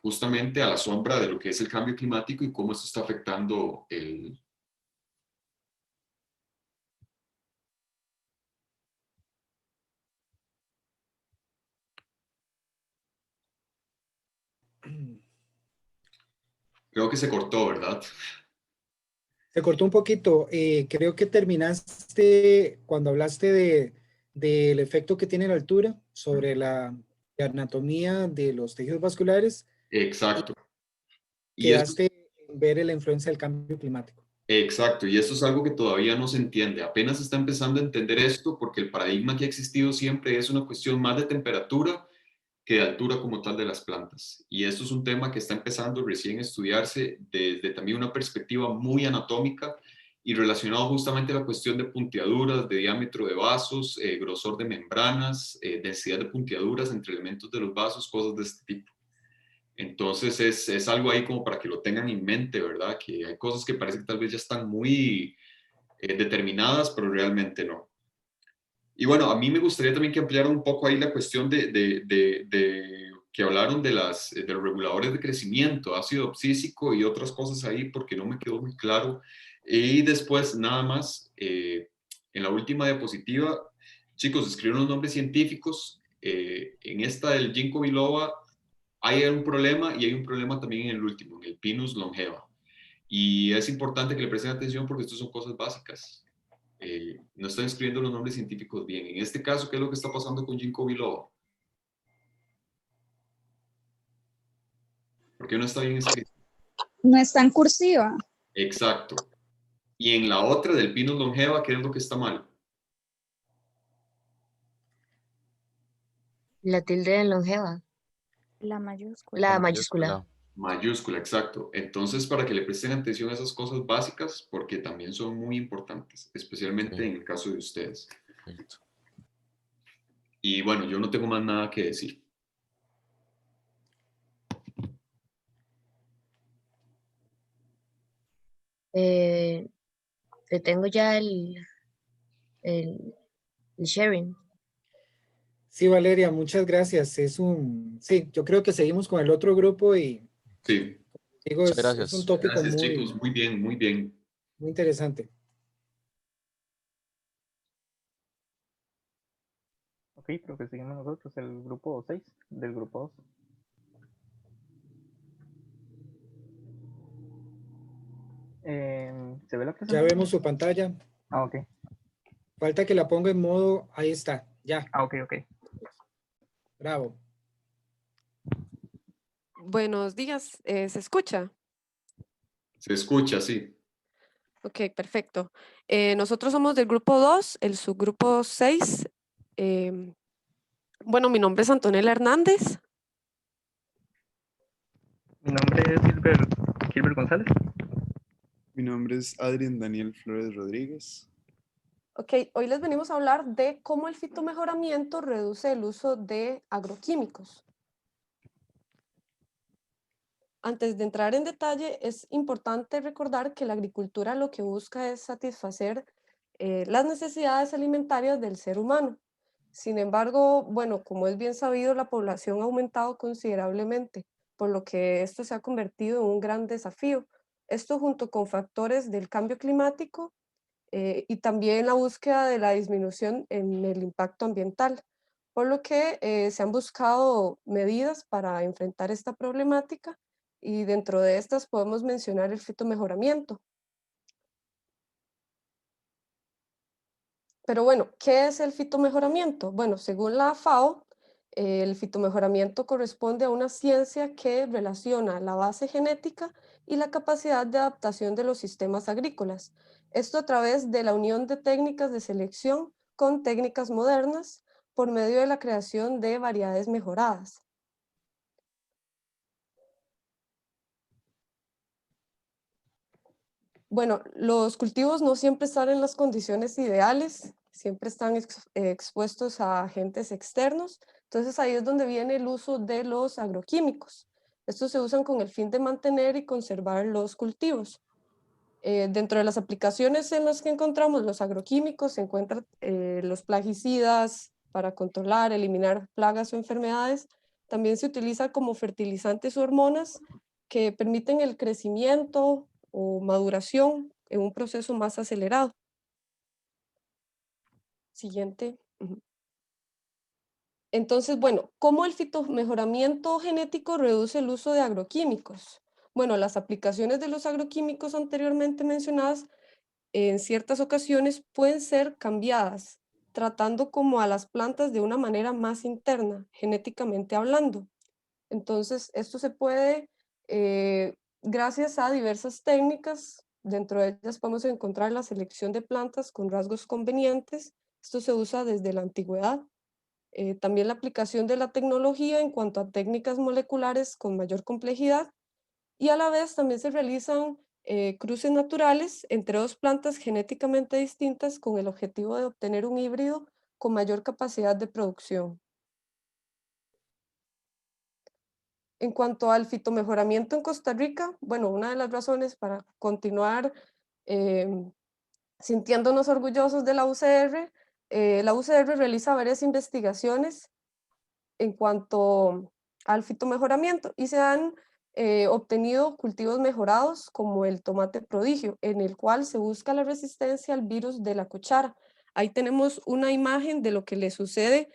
justamente a la sombra de lo que es el cambio climático y cómo esto está afectando el... Creo que se cortó, ¿verdad? Se cortó un poquito. Creo que terminaste cuando hablaste del efecto que tiene la altura sobre la anatomía de los tejidos vasculares. Exacto. Y eso, Quedaste en ver la influencia del cambio climático. exacto, y eso es algo que todavía no se entiende. Apenas se está empezando a entender esto porque el paradigma que ha existido siempre es una cuestión más de temperatura que de altura como tal de las plantas. Y esto es un tema que está empezando recién a estudiarse desde también una perspectiva muy anatómica y relacionado justamente a la cuestión de punteaduras, de diámetro de vasos, grosor de membranas, densidad de punteaduras entre elementos de los vasos, cosas de este tipo. Entonces es algo ahí como para que lo tengan en mente, ¿verdad? Que hay cosas que parece que tal vez ya están muy determinadas, pero realmente no. Y bueno, a mí me gustaría también que ampliaran un poco ahí la cuestión de que hablaron de los reguladores de crecimiento, ácido abscísico y otras cosas ahí, porque no me quedó muy claro. Y después, nada más, en la última diapositiva, chicos, escribieron los nombres científicos. En esta del ginkgo biloba hay un problema y hay un problema también en el último, en el Pinus longeva. Y es importante que le presten atención porque estas son cosas básicas. No están escribiendo los nombres científicos bien. En este caso, ¿qué es lo que está pasando con ginkgo biloba? ¿Por qué no está bien escrito? No está en cursiva. Exacto. Y en la otra del Pinus longeva, ¿qué es lo que está mal? La tilde de longeva. La mayúscula. La mayúscula. Mayúscula, exacto. Entonces, para que le presten atención a esas cosas básicas, porque también son muy importantes, especialmente en el caso de ustedes. Perfecto. Y bueno, yo no tengo más nada que decir. Te tengo ya el sharing. Sí, Valeria, muchas gracias. Sí, yo creo que seguimos con el otro grupo y Sí. digo, Muchas es gracias. un tópico Gracias, chicos. Muy bien, muy bien. muy interesante. Ok, pero que seguimos nosotros, el grupo 6 del grupo 2. ¿Se ve la Ya presentación? vemos su pantalla. Ah, ok. Falta que la ponga en modo, ahí está, ya. Ah, ok, ok. Bravo. Buenos días, ¿se escucha? Se escucha, sí. Ok, perfecto. Nosotros somos del grupo 2, el subgrupo 6. Bueno, mi nombre es Antonella Hernández. Mi nombre es Gilbert González. Mi nombre es Adrián Daniel Flores Rodríguez. Ok, hoy les venimos a hablar de cómo el fitomejoramiento reduce el uso de agroquímicos. Antes de entrar en detalle, es importante recordar que la agricultura lo que busca es satisfacer las necesidades alimentarias del ser humano. Sin embargo, bueno, como es bien sabido, la población ha aumentado considerablemente, por lo que esto se ha convertido en un gran desafío. Esto junto con factores del cambio climático y también la búsqueda de la disminución en el impacto ambiental, por lo que se han buscado medidas para enfrentar esta problemática y dentro de estas podemos mencionar el fitomejoramiento. Pero bueno, ¿qué es el fitomejoramiento? Bueno, según la FAO, el fitomejoramiento corresponde a una ciencia que relaciona la base genética y la capacidad de adaptación de los sistemas agrícolas. Esto a través de la unión de técnicas de selección con técnicas modernas por medio de la creación de variedades mejoradas. Bueno, los cultivos no siempre están en las condiciones ideales, siempre están expuestos a agentes externos, entonces ahí es donde viene el uso de los agroquímicos. Estos se usan con el fin de mantener y conservar los cultivos. Dentro de las aplicaciones en las que encontramos los agroquímicos se encuentran los plaguicidas para controlar, eliminar plagas o enfermedades. También se utiliza como fertilizantes o hormonas que permiten el crecimiento o maduración en un proceso más acelerado. Siguiente. Entonces, bueno, ¿cómo el fitomejoramiento genético reduce el uso de agroquímicos? Bueno, las aplicaciones de los agroquímicos anteriormente mencionadas en ciertas ocasiones pueden ser cambiadas, tratando como a las plantas de una manera más interna, genéticamente hablando. Entonces, esto se puede, gracias a diversas técnicas, dentro de ellas podemos encontrar la selección de plantas con rasgos convenientes. Esto se usa desde la antigüedad. También la aplicación de la tecnología en cuanto a técnicas moleculares con mayor complejidad y a la vez también se realizan cruces naturales entre dos plantas genéticamente distintas con el objetivo de obtener un híbrido con mayor capacidad de producción. En cuanto al fitomejoramiento en Costa Rica, bueno, una de las razones para continuar sintiéndonos orgullosos de la UCR realiza varias investigaciones en cuanto al fitomejoramiento y se han obtenido cultivos mejorados como el tomate prodigio, en el cual se busca la resistencia al virus de la cuchara. Ahí tenemos una imagen de lo que le sucede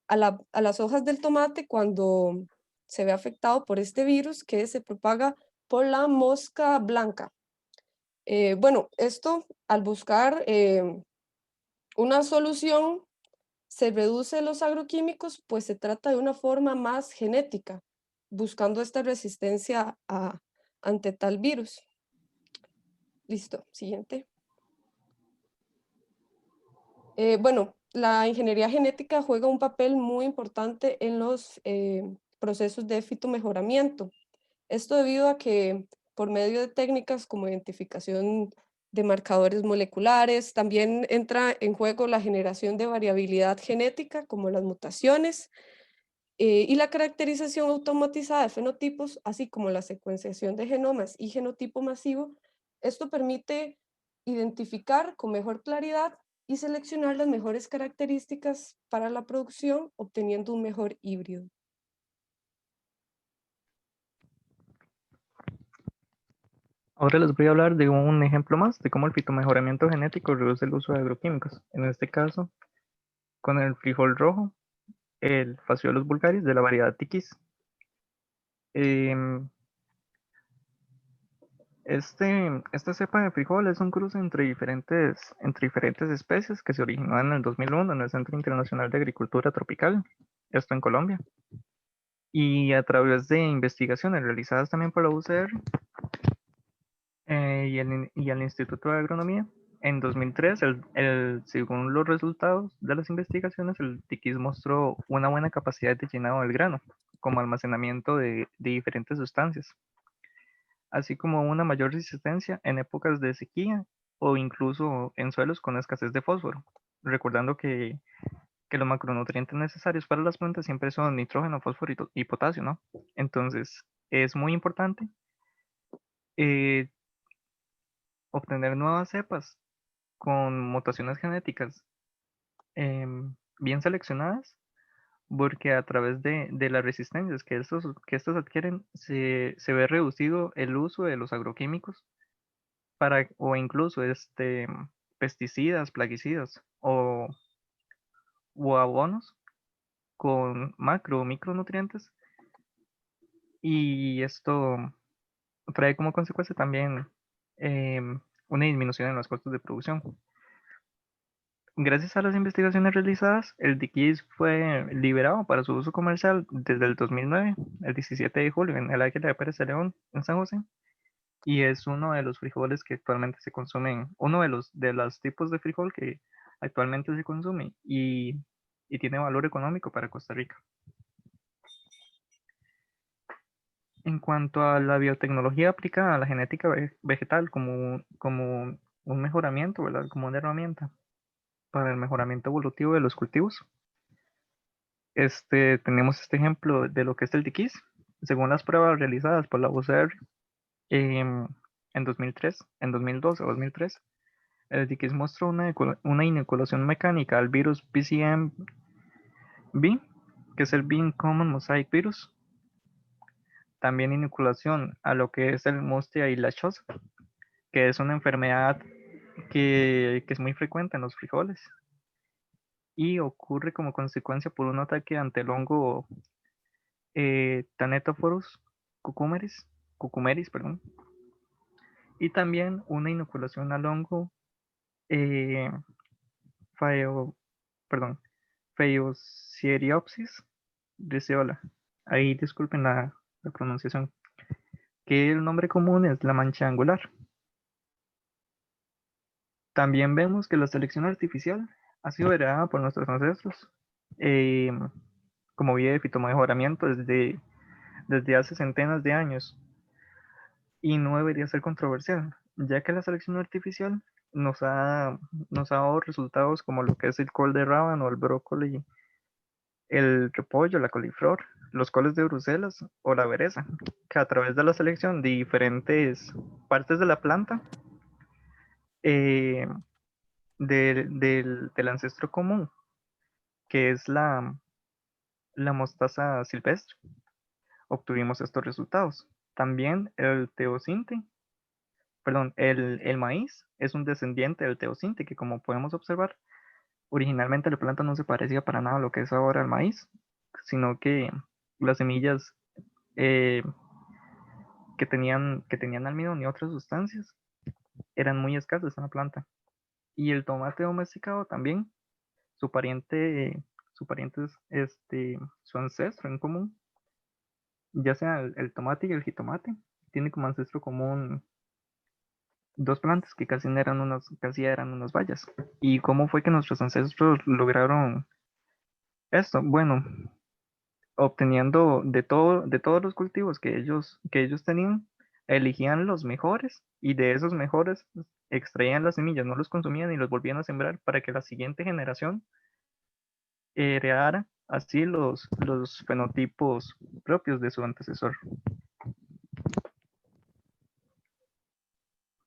a las hojas del tomate cuando se ve afectado por este virus que se propaga por la mosca blanca. Bueno, esto al buscar una solución se reduce los agroquímicos, pues se trata de una forma más genética, buscando esta resistencia ante tal virus. Listo, siguiente. Bueno, la ingeniería genética juega un papel muy importante en los procesos de fitomejoramiento. Esto debido a que por medio de técnicas como identificación de marcadores moleculares, también entra en juego la generación de variabilidad genética como las mutaciones y la caracterización automatizada de fenotipos, así como la secuenciación de genomas y genotipo masivo. Esto permite identificar con mejor claridad y seleccionar las mejores características para la producción, obteniendo un mejor híbrido. Ahora les voy a hablar de un ejemplo más de cómo el fitomejoramiento genético reduce el uso de agroquímicos. En este caso, con el frijol rojo, el Phaseolus vulgaris de la variedad Tiquis. Esta cepa de frijol es un cruce entre diferentes especies que se originó en el 2001 en el Centro Internacional de Agricultura Tropical, esto en Colombia. Y a través de investigaciones realizadas también por la UCR y el Instituto de Agronomía, en 2003, según los resultados de las investigaciones, el tiquis mostró una buena capacidad de llenado del grano, como almacenamiento de diferentes sustancias, así como una mayor resistencia en épocas de sequía o incluso en suelos con escasez de fósforo, recordando que los macronutrientes necesarios para las plantas siempre son nitrógeno, fósforo y potasio, ¿no? Entonces, es muy importante eh, obtener nuevas cepas con mutaciones genéticas bien seleccionadas, porque a través de las resistencias que estos adquieren, se ve reducido el uso de los agroquímicos o incluso pesticidas, plaguicidas o abonos con macro o micronutrientes, y esto trae como consecuencia también una disminución en los costos de producción. Gracias a las investigaciones realizadas, el diquís fue liberado para su uso comercial desde el 2009, el 17 de julio, en el Águila de Pérez de León, en San José, y es uno de los frijoles que actualmente se consumen, uno de los tipos de frijol que actualmente se consume y tiene valor económico para Costa Rica. En cuanto a la biotecnología aplicada a la genética vegetal como un mejoramiento, ¿verdad? Como una herramienta para el mejoramiento evolutivo de los cultivos, tenemos este ejemplo de lo que es el diquís. Según las pruebas realizadas por la UCR en 2012 o 2003, el diquís mostró una inoculación mecánica al virus PCM-B, que es el Bean Common Mosaic Virus. También inoculación a lo que es el Mustia hilachosa, que es una enfermedad que es muy frecuente en los frijoles y ocurre como consecuencia por un ataque ante el hongo Thanatophorus cucumeris, perdón, y también una inoculación al hongo eh, Pheo- perdón, Phaeoceriopsis riceola. Ahí disculpen la pronunciación, que el nombre común es la mancha angular. También vemos que la selección artificial ha sido heredada por nuestros ancestros eh, como vía de fitomejoramiento desde hace centenas de años, y no debería ser controversial, ya que la selección artificial nos ha dado resultados como lo que es el col de rábano, el brócoli, el repollo, la coliflor, los coles de Bruselas o la bereza, que a través de la selección de diferentes partes de la planta eh, del ancestro común, que es la mostaza silvestre, obtuvimos estos resultados. También el maíz es un descendiente del teosinte, que como podemos observar, originalmente la planta no se parecía para nada a lo que es ahora el maíz, sino que las semillas eh, que tenían almidón y otras sustancias eran muy escasas en la planta. Y el tomate domesticado también, su pariente, su ancestro en común, ya sea el tomate y el jitomate, tiene como ancestro común dos plantas que casi eran unas bayas. ¿Y cómo fue que nuestros ancestros lograron esto? Bueno, obteniendo de todos los cultivos que ellos tenían, elegían los mejores y de esos mejores extraían las semillas, no los consumían y los volvían a sembrar para que la siguiente generación heredara así los fenotipos propios de su antecesor.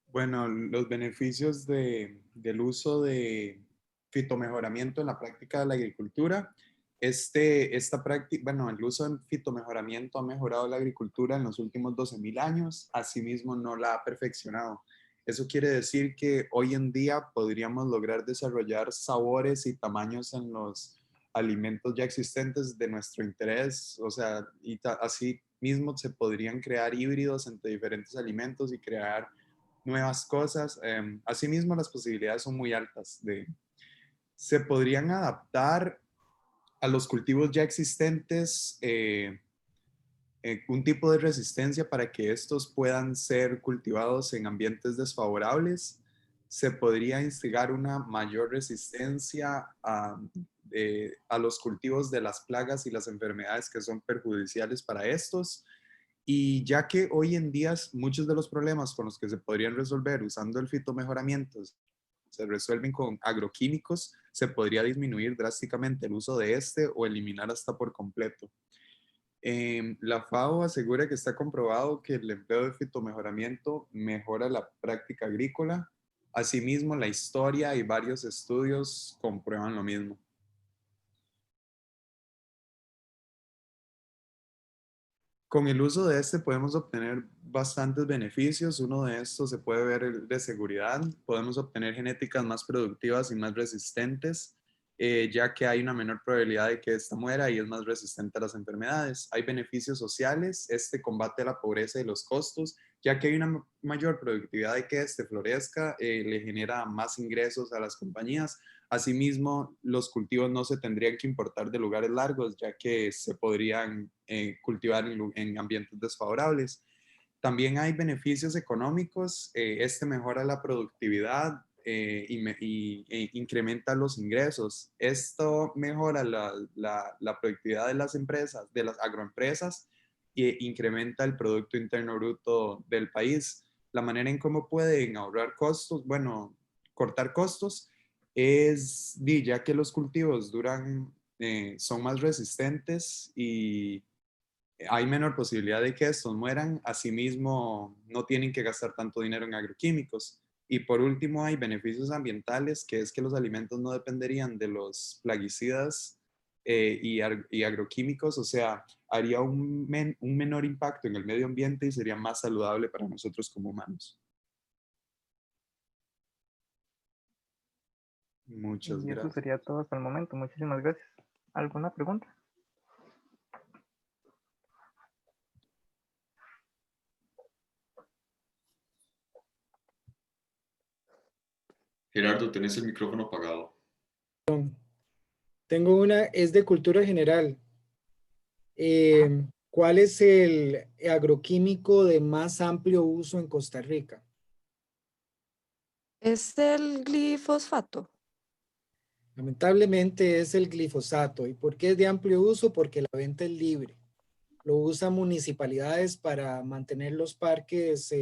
Bueno, los beneficios del uso de fitomejoramiento en la práctica de la agricultura. Esta práctica, bueno, el uso de fitomejoramiento ha mejorado la agricultura en los últimos 12.000 años, asimismo no la ha perfeccionado. Eso quiere decir que hoy en día podríamos lograr desarrollar sabores y tamaños en los alimentos ya existentes de nuestro interés, o sea, así mismo se podrían crear híbridos entre diferentes alimentos y crear nuevas cosas. Asimismo, las posibilidades son muy altas. Se podrían adaptar a los cultivos ya existentes un tipo de resistencia para que estos puedan ser cultivados en ambientes desfavorables. Se podría instigar una mayor resistencia a los cultivos de las plagas y las enfermedades que son perjudiciales para estos. Y ya que hoy en día muchos de los problemas con los que se podrían resolver usando el fitomejoramiento se resuelven con agroquímicos, se podría disminuir drásticamente el uso de o eliminar hasta por completo. La FAO asegura que está comprobado que el empleo de fitomejoramiento mejora la práctica agrícola. Asimismo, la historia y varios estudios comprueban lo mismo. Con el uso de este podemos obtener bastantes beneficios. Uno de estos se puede ver el de seguridad. Podemos obtener genéticas más productivas y más resistentes, ya que hay una menor probabilidad de que esta muera y es más resistente a las enfermedades. Hay beneficios sociales. Este combate la pobreza y los costos, ya que hay una mayor productividad de que este florezca, le genera más ingresos a las compañías. Asimismo, los cultivos no se tendrían que importar de lugares largos, ya que se podrían cultivar en ambientes desfavorables. También hay beneficios económicos. Este mejora la productividad e incrementa los ingresos. Esto mejora la productividad de las empresas, de las agroempresas, e incrementa el Producto Interno Bruto del país. La manera en cómo pueden ahorrar costos, bueno, cortar costos, ya que los cultivos son más resistentes y hay menor posibilidad de que estos mueran. Asimismo, no tienen que gastar tanto dinero en agroquímicos. Y por último, hay beneficios ambientales, que es que los alimentos no dependerían de los plaguicidas y agroquímicos, o sea, haría un menor impacto en el medio ambiente y sería más saludable para nosotros como humanos. Muchas Y eso gracias. sería todo hasta el momento. Muchísimas gracias. ¿Alguna pregunta? Gerardo, tenés el micrófono apagado. Tengo una, es de cultura general. ¿Cuál es el agroquímico de más amplio uso en Costa Rica? Es el glifosfato. Lamentablemente es el glifosato. ¿Y por qué es de amplio uso? Porque la venta es libre. Lo usan municipalidades para mantener los parques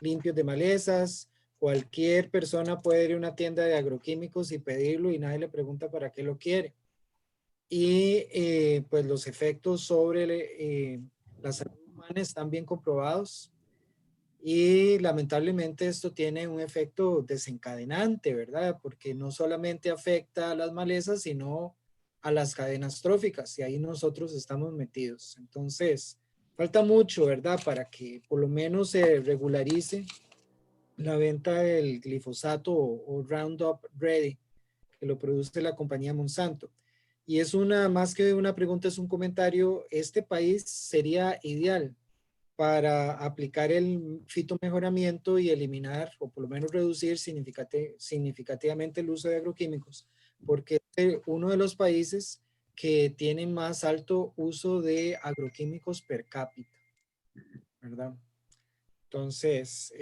limpios de malezas. Cualquier persona puede ir a una tienda de agroquímicos y pedirlo y nadie le pregunta para qué lo quiere. Y pues los efectos sobre la salud humana están bien comprobados. Y lamentablemente esto tiene un efecto desencadenante, ¿verdad? Porque no solamente afecta a las malezas, sino a las cadenas tróficas, y ahí nosotros estamos metidos. Entonces, falta mucho, ¿verdad? Para que por lo menos se regularice la venta del glifosato o Roundup Ready, que lo produce la compañía Monsanto. Y es más que una pregunta, es un comentario. Este país sería ideal para aplicar el fitomejoramiento y eliminar o por lo menos reducir significativamente el uso de agroquímicos, porque es uno de los países que tiene más alto uso de agroquímicos per cápita, ¿verdad? Entonces,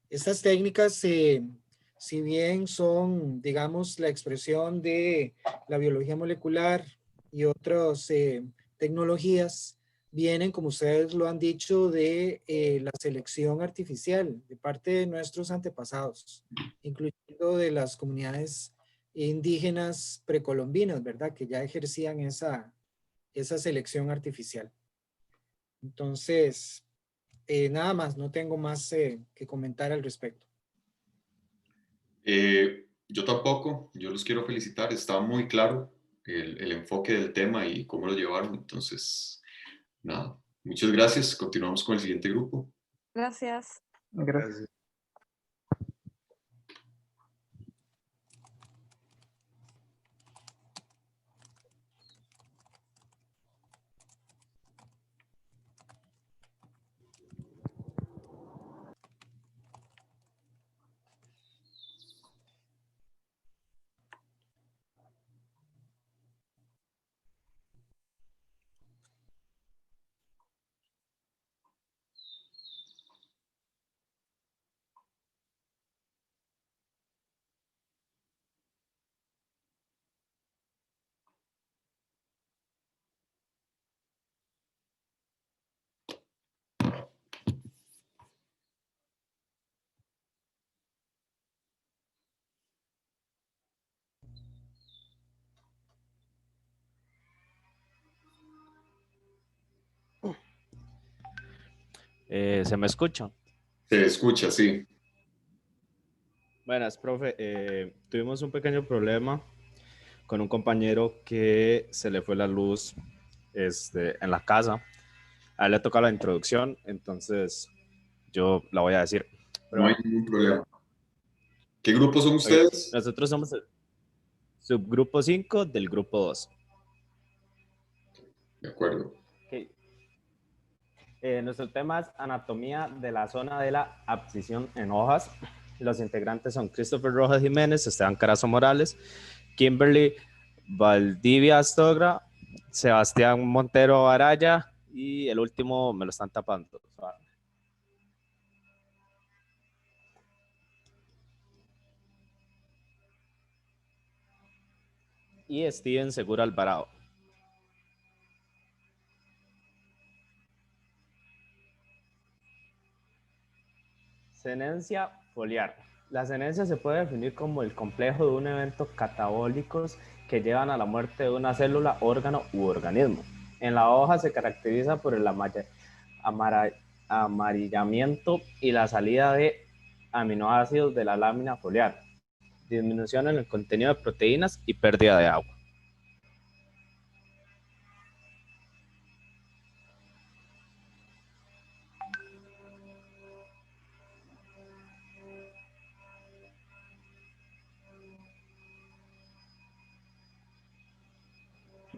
estas técnicas, si bien son, digamos, la expresión de la biología molecular y otras tecnologías, vienen, como ustedes lo han dicho, de la selección artificial de parte de nuestros antepasados, incluyendo de las comunidades indígenas precolombinas, ¿verdad? Que ya ejercían esa selección artificial. Entonces, nada más, no tengo más que comentar al respecto. Yo tampoco, yo los quiero felicitar, está muy claro el enfoque del tema y cómo lo llevaron. Entonces, nada, muchas gracias. Continuamos con el siguiente grupo. Gracias. Gracias. ¿Se me escucha? Se escucha, sí. Buenas, profe. Tuvimos un pequeño problema con un compañero que se le fue la luz en la casa. A él le toca la introducción, entonces yo la voy a decir. Pero No hay bueno, ningún problema. ¿Qué grupo son ok, ustedes? nosotros somos el subgrupo 5 del grupo 2. De acuerdo. Okay. Nuestro tema es anatomía de la zona de la abscisión en hojas. Los integrantes son Christopher Rojas Jiménez, Esteban Carazo Morales, Kimberly Valdivia Astogra, Sebastián Montero Araya y el último me lo están tapando. Y Steven Segura Alvarado. Senencia foliar. La senencia se puede definir como el complejo de un evento catabólicos que llevan a la muerte de una célula, órgano u organismo. En la hoja se caracteriza por el amarillamiento y la salida de aminoácidos de la lámina foliar, disminución en el contenido de proteínas y pérdida de agua.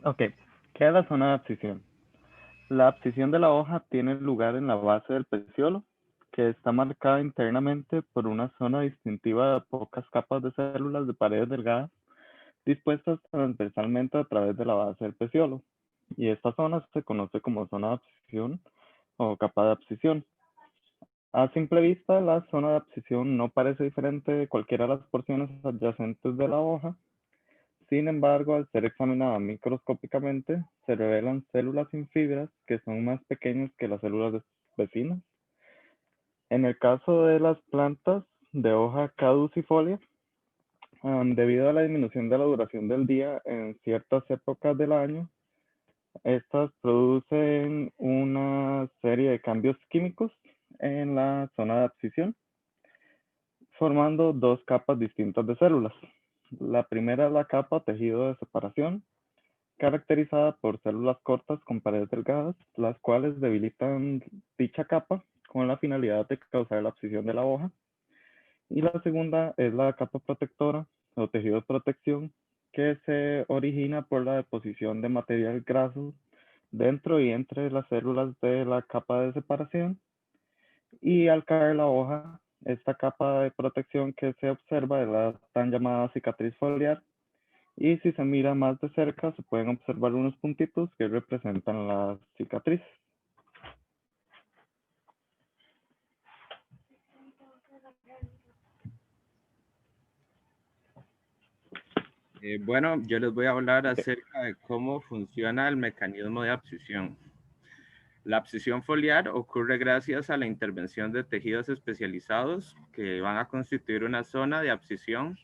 Ok, ¿qué es la zona de abscisión? La abscisión de la hoja tiene lugar en la base del peciolo, que está marcada internamente por una zona distintiva de pocas capas de células de paredes delgadas dispuestas transversalmente a través de la base del peciolo. Y esta zona se conoce como zona de abscisión o capa de abscisión. A simple vista, la zona de abscisión no parece diferente de cualquiera de las porciones adyacentes de la hoja. Sin embargo, al ser examinada microscópicamente, se revelan células sin fibras que son más pequeñas que las células vecinas. En el caso de las plantas de hoja caducifolia, debido a la disminución de la duración del día en ciertas épocas del año, estas producen una serie de cambios químicos en la zona de abscisión, formando dos capas distintas de células. La primera es la capa tejido de separación, caracterizada por células cortas con paredes delgadas, las cuales debilitan dicha capa con la finalidad de causar la abscisión de la hoja. Y la segunda es la capa protectora o tejido de protección, que se origina por la deposición de material graso dentro y entre las células de la capa de separación. Y al caer la hoja, esta capa de protección que se observa es la tan llamada cicatriz foliar. Y si se mira más de cerca, se pueden observar unos puntitos que representan las cicatrices. Bueno, yo les voy a hablar acerca de cómo funciona el mecanismo de abscisión. La abscisión foliar ocurre gracias a la intervención de tejidos especializados que van a constituir una zona de abscisión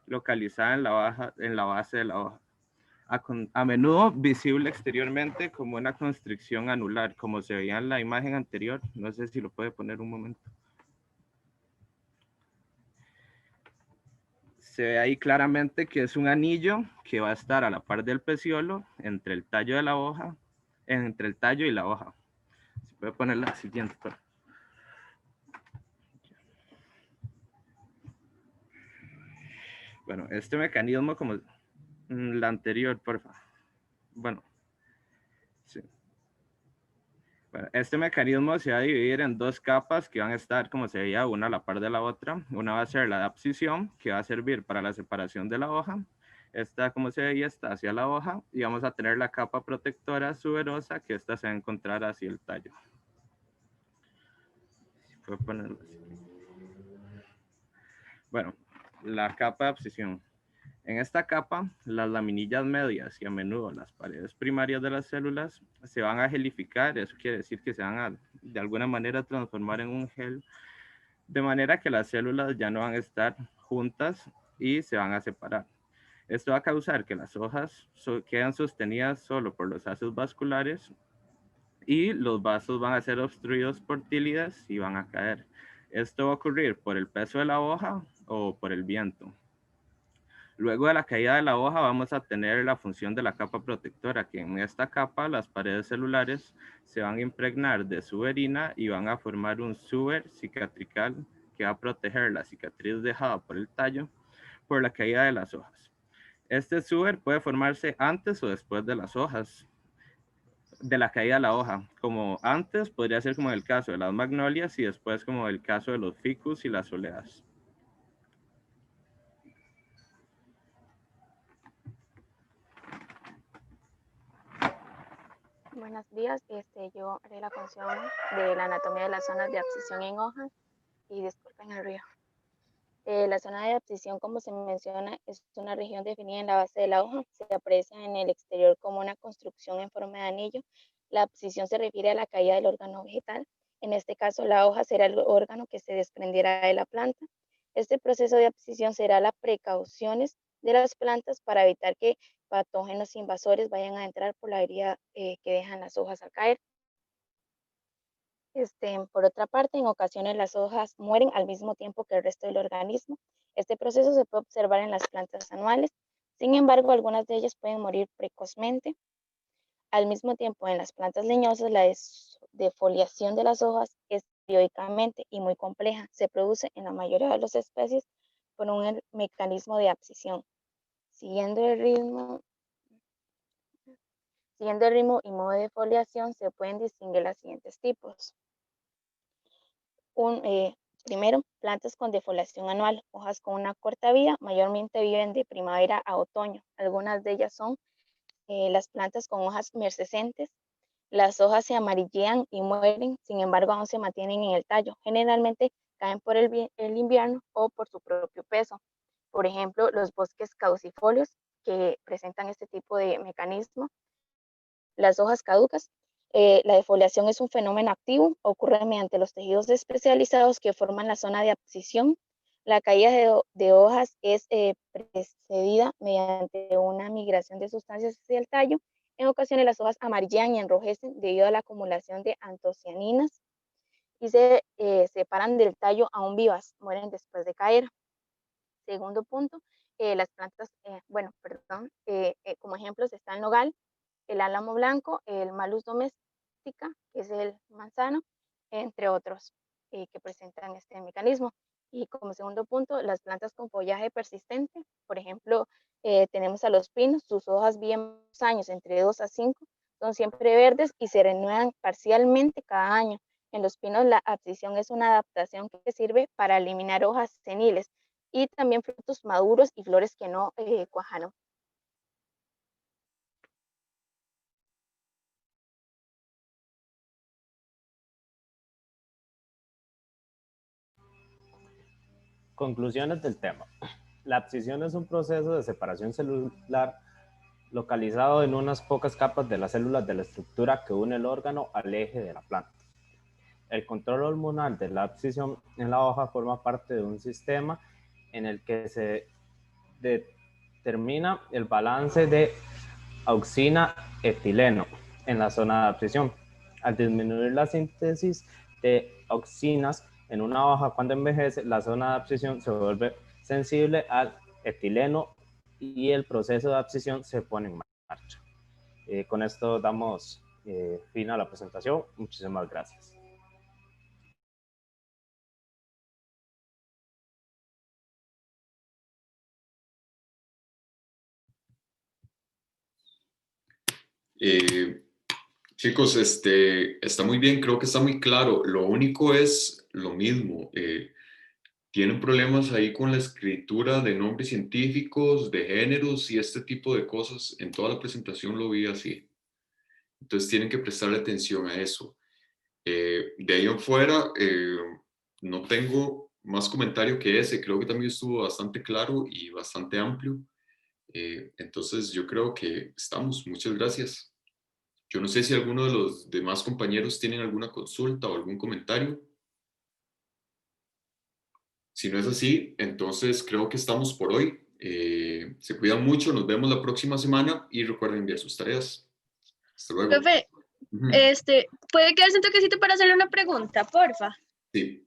localizada en la base de la hoja. A menudo visible exteriormente como una constricción anular, como se veía en la imagen anterior. No sé si lo puede poner un momento. Se ve ahí claramente que es un anillo que va a estar a la par del peciolo entre el tallo de la hoja, entre el tallo y la hoja. Se puede poner la siguiente. Bueno, este mecanismo como la anterior, por favor. Bueno, sí. Bueno, este mecanismo se va a dividir en dos capas que van a estar, como se veía, una a la par de la otra. Una va a ser la de abscisión, que va a servir para la separación de la hoja. Esta, como se veía, está hacia la hoja. Y vamos a tener la capa protectora suberosa, que esta se va a encontrar hacia el tallo. Puedo ponerlo así. Bueno, la capa de abscisión. En esta capa, las laminillas medias y a menudo las paredes primarias de las células se van a gelificar. Eso quiere decir que se van a, de alguna manera, transformar en un gel, de manera que las células ya no van a estar juntas y se van a separar. Esto va a causar que las hojas quedan sostenidas solo por los haces vasculares y los vasos van a ser obstruidos por tílidas y van a caer. Esto va a ocurrir por el peso de la hoja o por el viento. Luego de la caída de la hoja vamos a tener la función de la capa protectora, que en esta capa las paredes celulares se van a impregnar de suberina y van a formar un suber cicatrical que va a proteger la cicatriz dejada por el tallo por la caída de las hojas. Este suber puede formarse antes o después de las hojas, de la caída de la hoja. Como antes podría ser como en el caso de las magnolias y después como el caso de los ficus y las oleas. Buenos días, yo haré la función de la anatomía de las zonas de abscisión en hojas y disculpen el ruido. La zona de abscisión, como se menciona, es una región definida en la base de la hoja. Se aprecia en el exterior como una construcción en forma de anillo. La abscisión se refiere a la caída del órgano vegetal. En este caso, la hoja será el órgano que se desprenderá de la planta. Este proceso de abscisión será las precauciones de las plantas para evitar que patógenos invasores vayan a entrar por la herida que dejan las hojas al caer. Por otra parte, en ocasiones las hojas mueren al mismo tiempo que el resto del organismo. Este proceso se puede observar en las plantas anuales. Sin embargo, algunas de ellas pueden morir precozmente. Al mismo tiempo, en las plantas leñosas, la defoliación de las hojas es periódicamente y muy compleja. Se produce en la mayoría de las especies por un mecanismo de abscisión. Siguiendo el ritmo y modo de defoliación, se pueden distinguir los siguientes tipos. Primero, plantas con defoliación anual, hojas con una corta vida, mayormente viven de primavera a otoño. Algunas de ellas son las plantas con hojas mersescentes. Las hojas se amarillean y mueren, sin embargo aún se mantienen en el tallo. Generalmente caen por el invierno o por su propio peso. Por ejemplo, los bosques caducifolios que presentan este tipo de mecanismo. Las hojas caducas. La defoliación es un fenómeno activo, ocurre mediante los tejidos especializados que forman la zona de abscisión. La caída de hojas es precedida mediante una migración de sustancias hacia el tallo. En ocasiones las hojas amarillean y enrojecen debido a la acumulación de antocianinas y se separan del tallo aún vivas, mueren después de caer. Segundo punto, las plantas, como ejemplos está el nogal, el álamo blanco, el Malus domestica, que es el manzano, entre otros que presentan este mecanismo. Y como segundo punto, las plantas con follaje persistente, por ejemplo, tenemos a los pinos, sus hojas viven años, entre 2 a 5, son siempre verdes y se renuevan parcialmente cada año. En los pinos la abscisión es una adaptación que sirve para eliminar hojas seniles y también frutos maduros y flores que no cuajaron. Conclusiones del tema. La abscisión es un proceso de separación celular localizado en unas pocas capas de las células de la estructura que une el órgano al eje de la planta. El control hormonal de la abscisión en la hoja forma parte de un sistema en el que se determina el balance de auxina-etileno en la zona de abscisión. Al disminuir la síntesis de auxinas en una hoja cuando envejece, la zona de abscisión se vuelve sensible al etileno y el proceso de abscisión se pone en marcha. Con esto damos fin a la presentación. Muchísimas gracias. Chicos, está muy bien, creo que está muy claro. Lo único es lo mismo. Tienen problemas ahí con la escritura de nombres científicos, de géneros y este tipo de cosas. En toda la presentación lo vi así. Entonces tienen que prestarle atención a eso. De ahí en fuera, no tengo más comentario que ese. Creo que también estuvo bastante claro y bastante amplio. Entonces yo creo que estamos. Muchas gracias. Yo no sé si alguno de los demás compañeros tienen alguna consulta o algún comentario. Si no es así, entonces creo que estamos por hoy. Se cuidan mucho, nos vemos la próxima semana y recuerden enviar sus tareas. Hasta luego. Ujú. ¿Puede quedarse un toquecito para hacerle una pregunta, porfa? Sí.